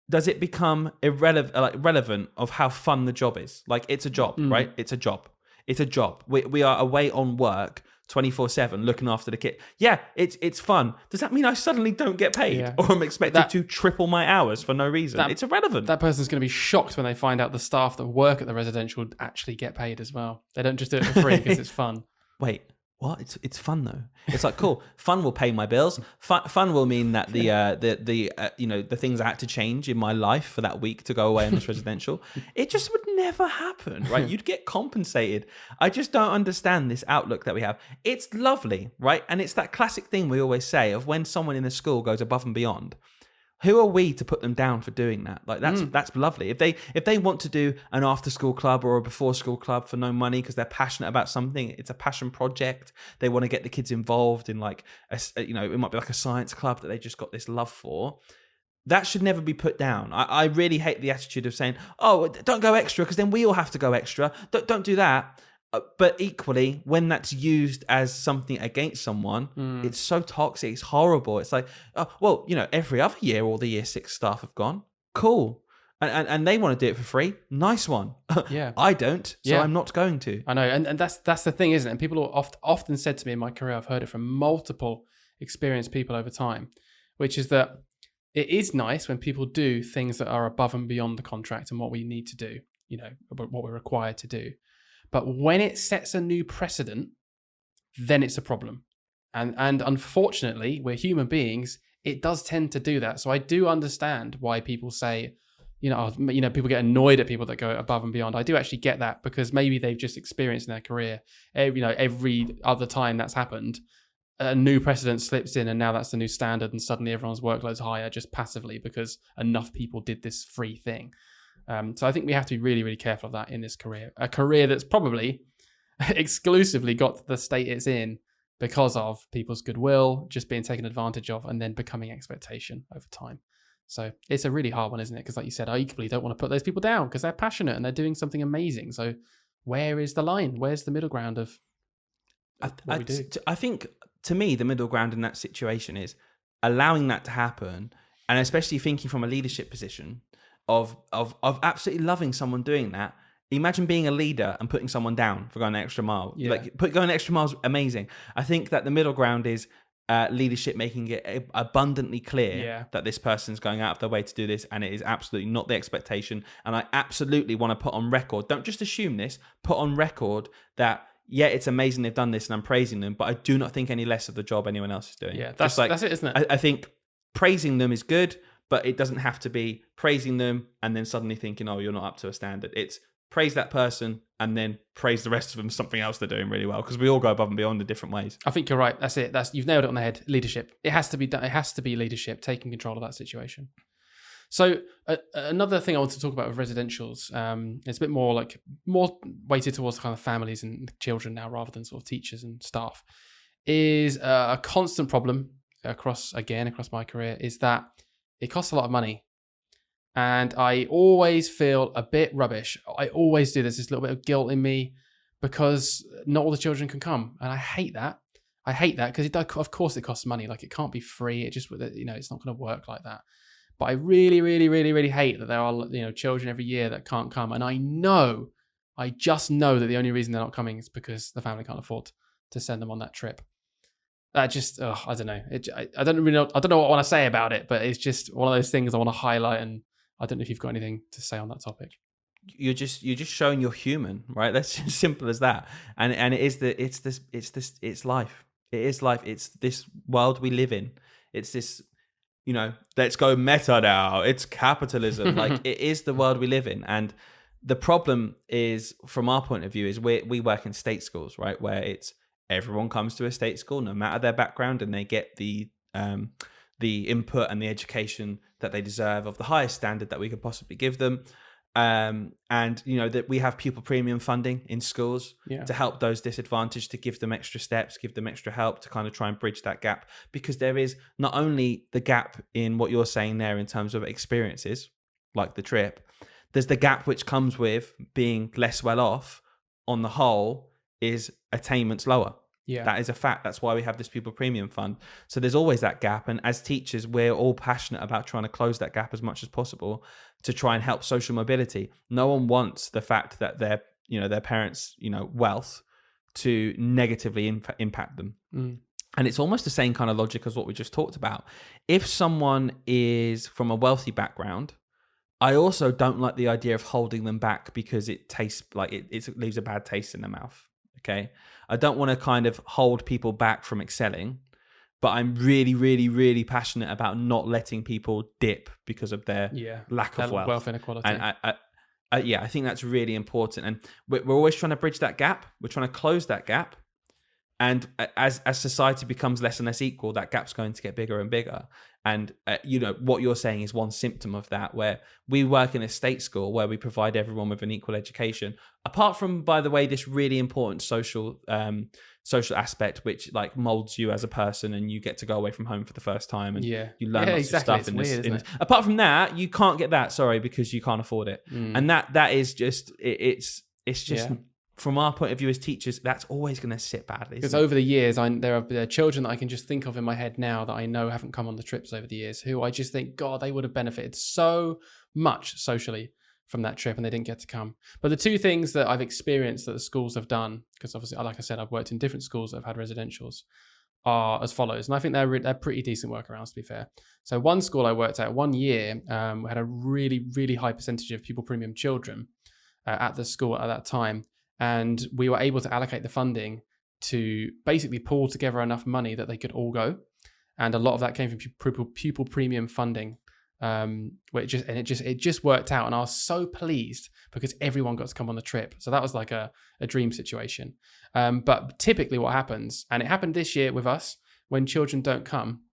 does it become relevant of how fun the job is? Like, it's a job, right? It's a job. It's a job. We are away on work 24/7 looking after the kid. Yeah, it's fun. Does that mean I suddenly don't get paid, or I'm expected to triple my hours for no reason? It's irrelevant. That person's going to be shocked when they find out the staff that work at the residential actually get paid as well. They don't just do it for free because it's fun. Wait. What? It's fun though. It's like, cool. Fun will pay my bills. Fun will mean that the things I had to change in my life for that week to go away on this residential, it just would never happen, right? You'd get compensated. I just don't understand this outlook that we have. It's lovely, right? And it's that classic thing we always say of when someone in the school goes above and beyond. Who are we to put them down for doing that? Like, that's lovely. If they want to do an after school club or a before school club for no money because they're passionate about something, it's a passion project. They want to get the kids involved in like it might be like a science club that they just got this love for. That should never be put down. I really hate the attitude of saying, oh, don't go extra because then we all have to go extra. Don't do that. But equally, when that's used as something against someone, it's so toxic. It's horrible. It's like, oh, well, every other year, all the year 6 staff have gone. Cool. And they want to do it for free. Nice one. Yeah. I don't, so I'm not going to. I know. And that's the thing, isn't it? And people often said to me in my career, I've heard it from multiple experienced people over time, which is that it is nice when people do things that are above and beyond the contract and what we need to do, what we're required to do. But when it sets a new precedent, then it's a problem. And unfortunately, we're human beings. It does tend to do that. So I do understand why people say, people get annoyed at people that go above and beyond. I do actually get that because maybe they've just experienced in their career, every other time that's happened, a new precedent slips in and now that's the new standard and suddenly everyone's workload's higher just passively because enough people did this free thing. So I think we have to be really, really careful of that in this career. A career that's probably exclusively got to the state it's in because of people's goodwill, just being taken advantage of, and then becoming expectation over time. So it's a really hard one, isn't it? Because like you said, I equally don't want to put those people down because they're passionate and they're doing something amazing. So where is the line? Where's the middle ground of what we do? I think, to me, the middle ground in that situation is allowing that to happen, and especially thinking from a leadership position of absolutely loving someone doing that. Imagine being a leader and putting someone down for going an extra mile. Yeah. Like going an extra mile is amazing. I think that the middle ground is leadership making it abundantly clear that this person's going out of their way to do this, and it is absolutely not the expectation. And I absolutely want to put on record, don't just assume this, put on record that, yeah, it's amazing they've done this and I'm praising them, but I do not think any less of the job anyone else is doing. Yeah, that's it, isn't it? I think praising them is good, but it doesn't have to be praising them and then suddenly thinking, oh, you're not up to a standard. It's praise that person and then praise the rest of them something else they're doing really well, because we all go above and beyond in different ways. I think you're right. That's it. You've nailed it on the head. Leadership. It has to be done. It has to be leadership, taking control of that situation. So another thing I want to talk about with residentials, it's a bit more weighted towards kind of families and children now rather than sort of teachers and staff, is a constant problem across my career is that it costs a lot of money. And I always feel a bit rubbish. I always do. There's this little bit of guilt in me because not all the children can come. And I hate that. Because of course it costs money. Like, it can't be free. It just, it's not going to work like that. But I really, really, really, really hate that there are, children every year that can't come. And I just know that the only reason they're not coming is because the family can't afford to send them on that trip. That just, I don't know. I don't really know. I don't know what I want to say about it, but it's just one of those things I want to highlight. And I don't know if you've got anything to say on that topic. You're just showing you're human, right? That's as simple as that. And it's life. It is life. It's this world we live in. It's this, let's go meta now. It's capitalism. Like, it is the world we live in. And the problem is, from our point of view, is we work in state schools, right? Where it's everyone comes to a state school, no matter their background, and they get the input and the education that they deserve of the highest standard that we could possibly give them. And that we have pupil premium funding in schools to help those disadvantaged, to give them extra steps, give them extra help to kind of try and bridge that gap. Because there is not only the gap in what you're saying there in terms of experiences, like the trip, there's the gap which comes with being less well off. On the whole, is attainment's lower. Yeah, that is a fact. That's why we have this pupil premium fund. So there's always that gap. And as teachers, we're all passionate about trying to close that gap as much as possible to try and help social mobility. No one wants the fact that their parents' wealth to negatively impact them. And it's almost the same kind of logic as what we just talked about. If someone is from a wealthy background, I also don't like the idea of holding them back because it tastes like it leaves a bad taste in their mouth. Okay. I don't want to kind of hold people back from excelling, but I'm really, really, really passionate about not letting people dip because of their lack of wealth. Wealth inequality. And I think that's really important. And we're always trying to bridge that gap. We're trying to close that gap. And as society becomes less and less equal, that gap's going to get bigger and bigger. And, what you're saying is one symptom of that, where we work in a state school where we provide everyone with an equal education. Apart from, by the way, this really important social aspect, which like molds you as a person, and you get to go away from home for the first time and you learn lots of stuff. Apart from that, you can't get that, because you can't afford it. And that is just, it's just... From our point of view as teachers, that's always going to sit badly. Because over the years, there are children that I can just think of in my head now that I know haven't come on the trips over the years, who I just think, God, they would have benefited so much socially from that trip, and they didn't get to come. But the two things that I've experienced that the schools have done, because obviously, like I said, I've worked in different schools that have had residentials, are as follows. And I think they're pretty decent workarounds, to be fair. So one school I worked at 1 year, we had a really, really high percentage of pupil premium children at the school at that time. And we were able to allocate the funding to basically pull together enough money that they could all go. And a lot of that came from pupil premium funding, where it just worked out. And I was so pleased because everyone got to come on the trip. So that was like a dream situation. But typically what happens, and it happened this year with us, when children don't come,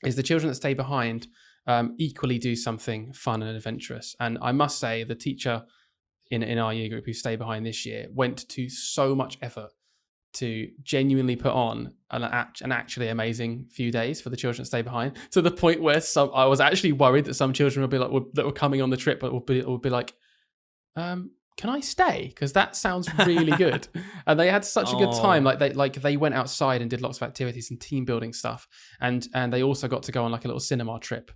is the children that stay behind equally do something fun and adventurous. And I must say, the teacher in our year group who stayed behind this year went to so much effort to genuinely put on an actually amazing few days for the children to stay behind, to the point where I was actually worried that some children would be like, that were coming on the trip, but would be like, can I stay? Because that sounds really good. And they had such a good time. They went outside and did lots of activities and team building stuff. And they also got to go on like a little cinema trip.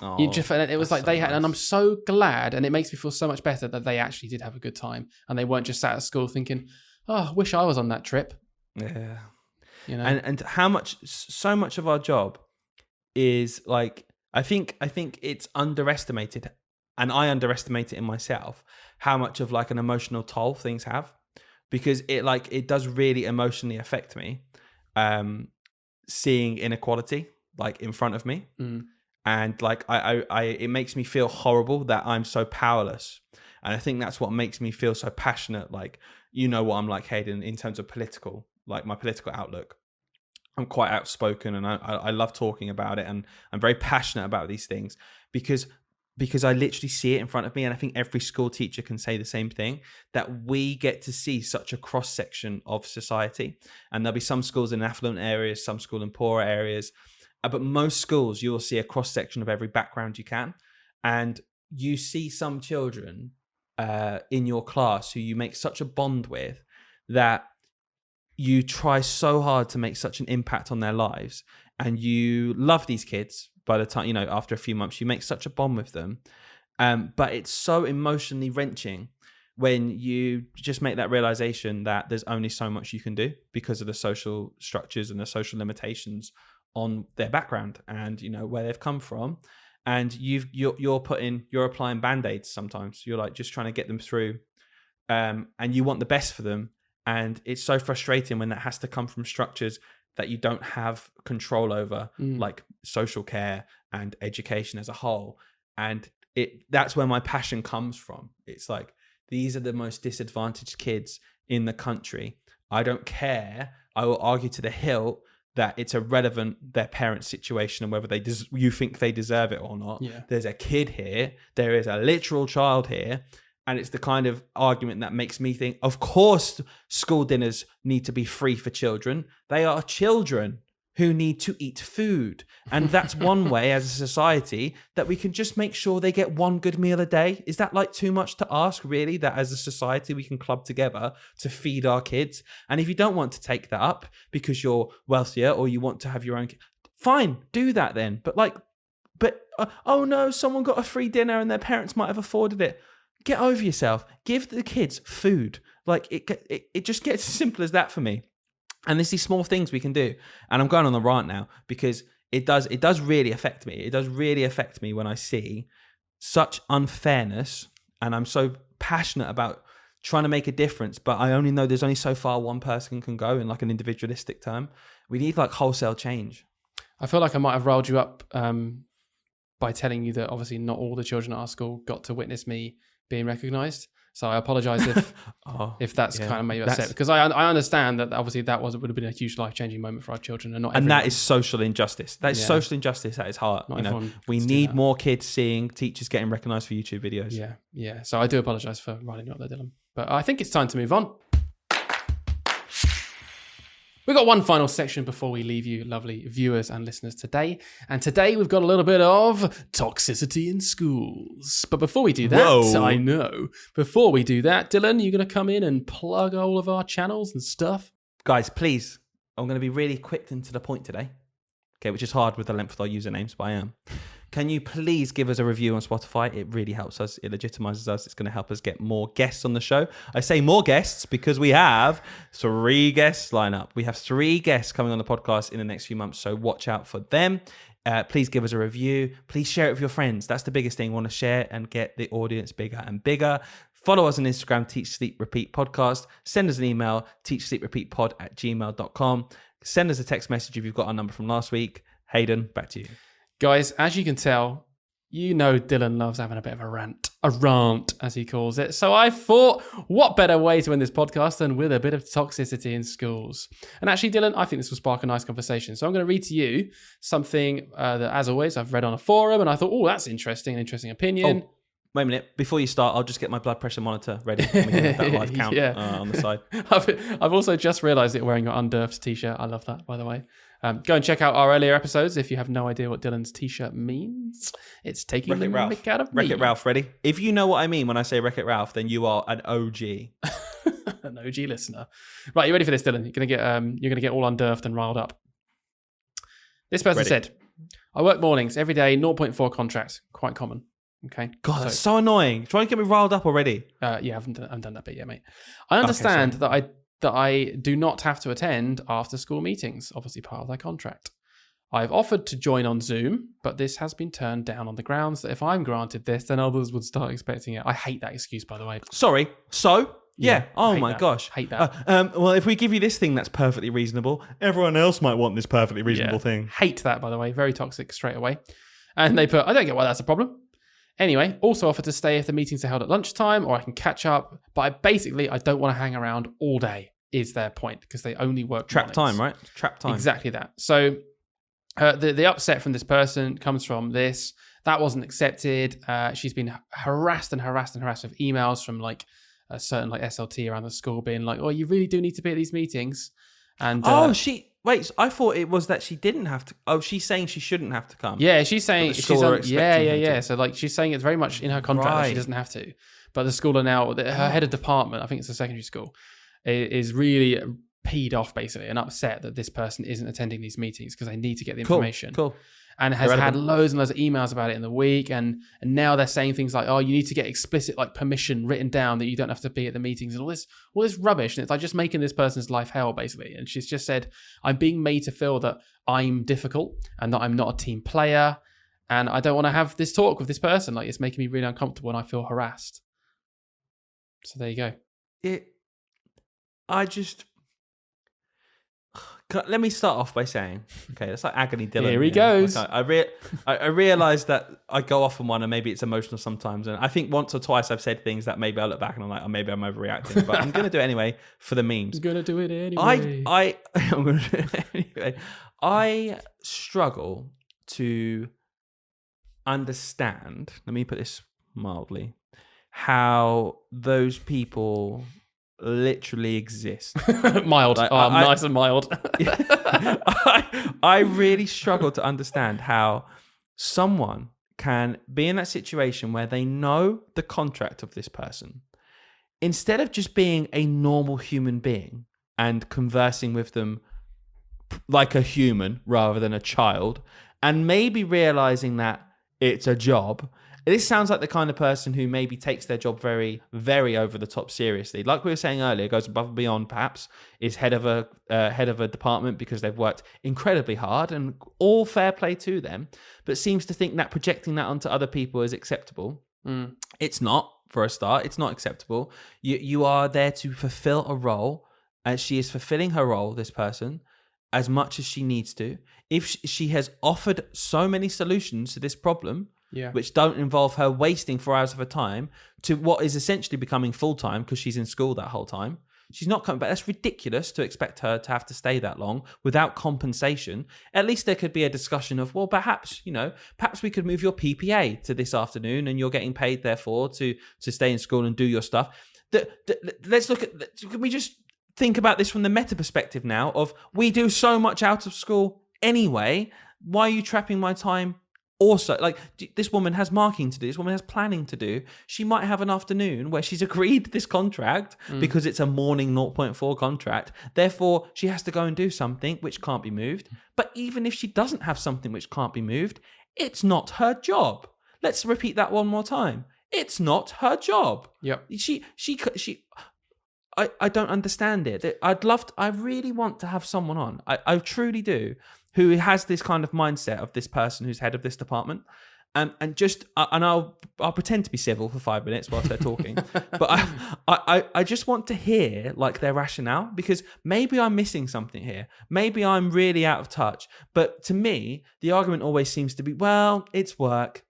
It was like they had, and I'm so glad, and it makes me feel so much better that they actually did have a good time and they weren't just sat at school thinking, oh, I wish I was on that trip. Yeah. You know? And so much of our job is like, I think it's underestimated, and I underestimate it in myself, how much of like an emotional toll things have, because it does really emotionally affect me, seeing inequality like in front of me. And like it makes me feel horrible that I'm so powerless. And I think that's what makes me feel so passionate. Like, you know what I'm like, Hayden, in terms of my political outlook. I'm quite outspoken, and I love talking about it, and I'm very passionate about these things because I literally see it in front of me. And I think every school teacher can say the same thing, that we get to see such a cross section of society. And there'll be some schools in affluent areas, some schools in poorer areas. But most schools, you will see a cross section of every background you can. And you see some children in your class who you make such a bond with that you try so hard to make such an impact on their lives. And you love these kids by the time, after a few months, you make such a bond with them. But it's so emotionally wrenching when you just make that realization that there's only so much you can do because of the social structures and the social limitations on their background and where they've come from. And you're applying band-aids sometimes. You're like just trying to get them through, and you want the best for them. And it's so frustrating when that has to come from structures that you don't have control over, like social care and education as a whole. And that's where my passion comes from. It's like, these are the most disadvantaged kids in the country. I don't care. I will argue to the hilt that it's irrelevant, their parents' situation, and whether you think they deserve it or not. Yeah. There's a kid here. There is a literal child here. And it's the kind of argument that makes me think, of course, school dinners need to be free for children. They are children who need to eat food. And that's one way as a society that we can just make sure they get one good meal a day. Is that like too much to ask, really, that as a society we can club together to feed our kids? And if you don't want to take that up because you're wealthier or you want to have your own, fine, do that then. But oh no, someone got a free dinner and their parents might have afforded it. Get over yourself. Give the kids food. Like it just gets as simple as that for me. And there's these small things we can do. And I'm going on the rant now because it does really affect me. It does really affect me when I see such unfairness, and I'm so passionate about trying to make a difference, but I only know there's only so far one person can go in like an individualistic term. We need like wholesale change. I feel like I might have rolled you up by telling you that obviously not all the children at our school got to witness me being recognised. So I apologise if that's kind of made you upset, because I understand that obviously would have been a huge life-changing moment for our children, and that is social injustice. That is social injustice at its heart. We need more kids seeing teachers getting recognised for YouTube videos. Yeah. So I do apologise for running you up there, Dylan. But I think it's time to move on. We've got one final section before we leave you, lovely viewers and listeners, today. And today we've got a little bit of toxicity in schools. But before we do that, before we do that, Dylan, you're going to come in and plug all of our channels and stuff? Guys, please, I'm going to be really quick and to the point today. Okay, which is hard with the length of our usernames, but I am. Can you please give us a review on Spotify? It really helps us. It legitimizes us. It's going to help us get more guests on the show. I say more guests because we have 3 guests line up. We have 3 guests coming on the podcast in the next few months, so watch out for them. Please give us a review. Please share it with your friends. That's the biggest thing. We want to share and get the audience bigger and bigger. Follow us on Instagram, Teach, Sleep, Repeat Podcast. Send us an email, teachsleeprepeatpod@gmail.com. Send us a text message if you've got our number from last week. Hayden, back to you. Guys, as you can tell, Dylan loves having a bit of a rant, as he calls it. So I thought, what better way to end this podcast than with a bit of toxicity in schools? And actually, Dylan, I think this will spark a nice conversation. So I'm going to read to you something that, as always, I've read on a forum, and I thought, that's interesting, an interesting opinion. Wait a minute. Before you start, I'll just get my blood pressure monitor ready. And we can have that live count on the side. I've also just realised that you're wearing your Underfed t-shirt. I love that, by the way. Go and check out our earlier episodes if you have no idea what Dylan's t-shirt means. It's taking the mick out of me. Wreck-It Ralph, ready? If you know what I mean when I say Wreck-It Ralph, then you are an OG. An OG listener. Right, you ready for this, Dylan? You're gonna get all underfed and riled up. This person said, I work mornings every day, 0.4 contracts. Quite common. Okay. God, that's so annoying. Trying to get me riled up already. Yeah, I haven't done that bit yet, mate. I understand that I do not have to attend after school meetings, obviously part of their contract. I've offered to join on Zoom, but this has been turned down on the grounds that if I'm granted this, then others would start expecting it. I hate that excuse, by the way. Sorry. So? Yeah. Oh my gosh. Hate that. Well, if we give you this thing that's perfectly reasonable, everyone else might want this perfectly reasonable thing. Hate that, by the way. Very toxic straight away. And they put, I don't get why that's a problem. Anyway, also offered to stay if the meetings are held at lunchtime or I can catch up. But I don't want to hang around all day, is their point, because they only work Trap mornings. time, right? Trap time. Exactly that. So the upset from this person comes from this. That wasn't accepted. She's been harassed with emails from like a certain like SLT around the school being like, oh, you really do need to be at these meetings. And wait, I thought it was that she didn't have to. Oh, she's saying she shouldn't have to come. Yeah, she's saying to. So like she's saying it's very much in her contract that she doesn't have to. But the school are now, her head of department, I think it's a secondary school, is really peed off basically and upset that this person isn't attending these meetings because they need to get the information. Cool. And has had loads and loads of emails about it in the week. And now they're saying things like, oh, you need to get explicit like permission written down that you don't have to be at the meetings and all this rubbish. And it's like just making this person's life hell, basically. And she's just said, I'm being made to feel that I'm difficult and that I'm not a team player. And I don't want to have this talk with this person. Like, it's making me really uncomfortable and I feel harassed. So there you go. Let me start off by saying, okay, that's like agony Dylan. Here he goes. Like I realize that I go off on one and maybe it's emotional sometimes. And I think once or twice I've said things that maybe I look back and I'm like, oh, maybe I'm overreacting. But I'm going to do it anyway for the memes. I'm going to do it anyway. I'm going to do it anyway. I struggle to understand, let me put this mildly, how those people literally exist. Mild. Nice and mild. I really struggle to understand how someone can be in that situation where they know the contract of this person. Instead of just being a normal human being and conversing with them like a human rather than a child, and maybe realizing that it's a job. This sounds like the kind of person who maybe takes their job very, very over the top seriously. Like we were saying earlier, goes above and beyond, perhaps, is head of a department because they've worked incredibly hard and all fair play to them, but seems to think that projecting that onto other people is acceptable. It's not, for a start. It's not acceptable. You are there to fulfill a role, and she is fulfilling her role, this person, as much as she needs to. If she has offered so many solutions to this problem, which don't involve her wasting 4 hours of her time to what is essentially becoming full-time because she's in school that whole time. She's not coming back. That's ridiculous to expect her to have to stay that long without compensation. At least there could be a discussion of, well, perhaps we could move your PPA to this afternoon and you're getting paid, therefore, to stay in school and do your stuff. Let's look at, can we just think about this from the meta perspective now of we do so much out of school anyway. Why are you trapping my time? Also, like, this woman has marking to do. This woman has planning to do. She might have an afternoon where she's agreed this contract because it's a morning 0.4 contract. Therefore, she has to go and do something which can't be moved. But even if she doesn't have something which can't be moved, it's not her job. Let's repeat that one more time. It's not her job. Yep. I don't understand it. I really want to have someone on. I truly do, who has this kind of mindset of this person who's head of this department, and I'll pretend to be civil for 5 minutes whilst they're talking, but I just want to hear like their rationale, because maybe I'm missing something here. Maybe I'm really out of touch. But to me, the argument always seems to be, well, it's work.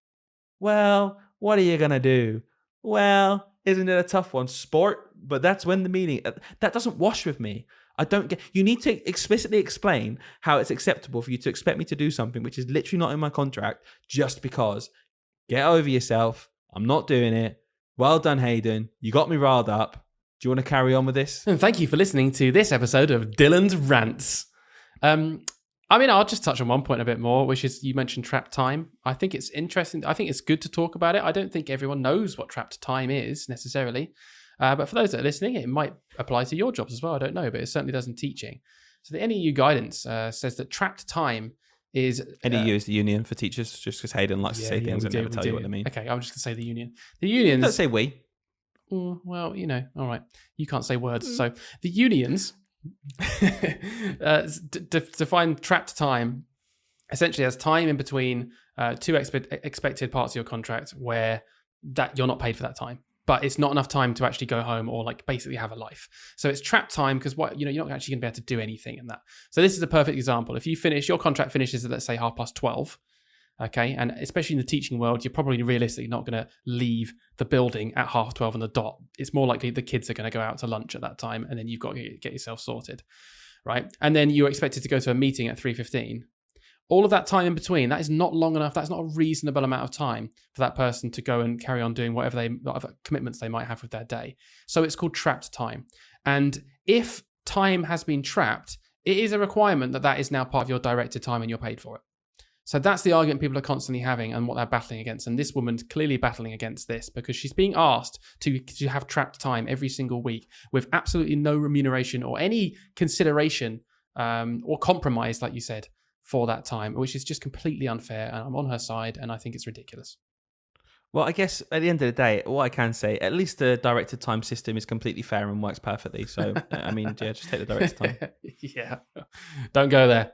Well, what are you gonna do? Well, isn't it a tough one? Sport. But that's when the meeting, that doesn't wash with me. I don't get, you need to explicitly explain how it's acceptable for you to expect me to do something which is literally not in my contract just because. Get over yourself. I'm not doing it. Well done, Hayden. You got me riled up. Do you want to carry on with this? And thank you for listening to this episode of Dylan's Rants. I'll just touch on one point a bit more, which is you mentioned trapped time. I think it's interesting. I think it's good to talk about it. I don't think everyone knows what trapped time is necessarily. But for those that are listening, it might apply to your jobs as well. I don't know, but it certainly does in teaching. So the NEU guidance says that trapped time is... NEU is the union for teachers, just because Hayden likes to say things and never tell you what they mean. Okay, I'm just going to say the union. The unions... Don't say we. Well, all right. You can't say words. So the unions define trapped time essentially as time in between two expected parts of your contract where that you're not paid for that time, but it's not enough time to actually go home or like basically have a life. So it's trapped time because you're not actually going to be able to do anything in that. So this is a perfect example. If you finish, your contract finishes at, let's say, 12:30. Okay, and especially in the teaching world, you're probably realistically not going to leave the building at 12:30 on the dot. It's more likely the kids are going to go out to lunch at that time, and then you've got to get yourself sorted, right? And then you're expected to go to a meeting at 3:15. All of that time in between, that is not long enough. That's not a reasonable amount of time for that person to go and carry on doing whatever commitments they might have with their day. So it's called trapped time. And if time has been trapped, it is a requirement that is now part of your directed time and you're paid for it. So that's the argument people are constantly having and what they're battling against. And this woman's clearly battling against this because she's being asked to have trapped time every single week with absolutely no remuneration or any consideration or compromise, like you said, for that time, which is just completely unfair. And I'm on her side and I think it's ridiculous. Well, I guess at the end of the day, what I can say, at least the directed time system is completely fair and works perfectly. So, just take the directed time. Yeah. Don't go there.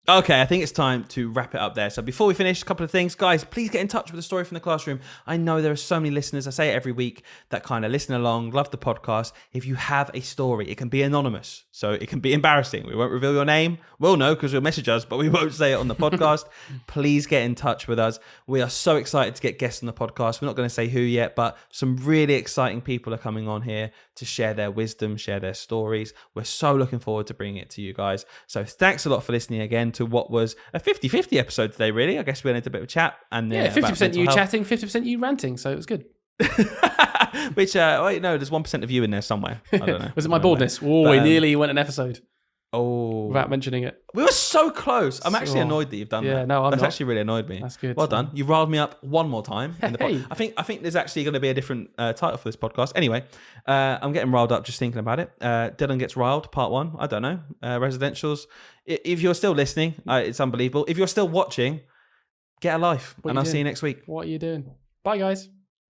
Okay, I think it's time to wrap it up there. So before we finish, a couple of things. Guys, please get in touch with the story from the classroom. I know there are so many listeners, I say it every week, that kind of listen along, love the podcast. If you have a story, it can be anonymous. So it can be embarrassing. We won't reveal your name. We'll know because you'll message us, but we won't say it on the podcast. Please get in touch with us. We are so excited to get guests on the podcast. We're not going to say who yet, but some really exciting people are coming on here to share their wisdom, share their stories. We're so looking forward to bringing it to you guys. So thanks a lot for listening again to what was a 50-50 episode today, really. I guess we had a bit of a chat. And 50% you chatting, 50% you ranting, so it was good. Which, there's 1% of you in there somewhere. I don't know. Was it my baldness? Oh, we nearly went an episode. Oh. Without mentioning it. We were so close. I'm actually annoyed that you've done that. Yeah, no, I'm That's not. actually really annoyed me. That's good. Well done. You've riled me up one more time. Hey. I think there's actually going to be a different title for this podcast. Anyway, I'm getting riled up just thinking about it. Dylan Gets Riled, part 1. I don't know. Residentials. If you're still listening, it's unbelievable. If you're still watching, get a life. And I'll see you next week. What are you doing? Bye, guys.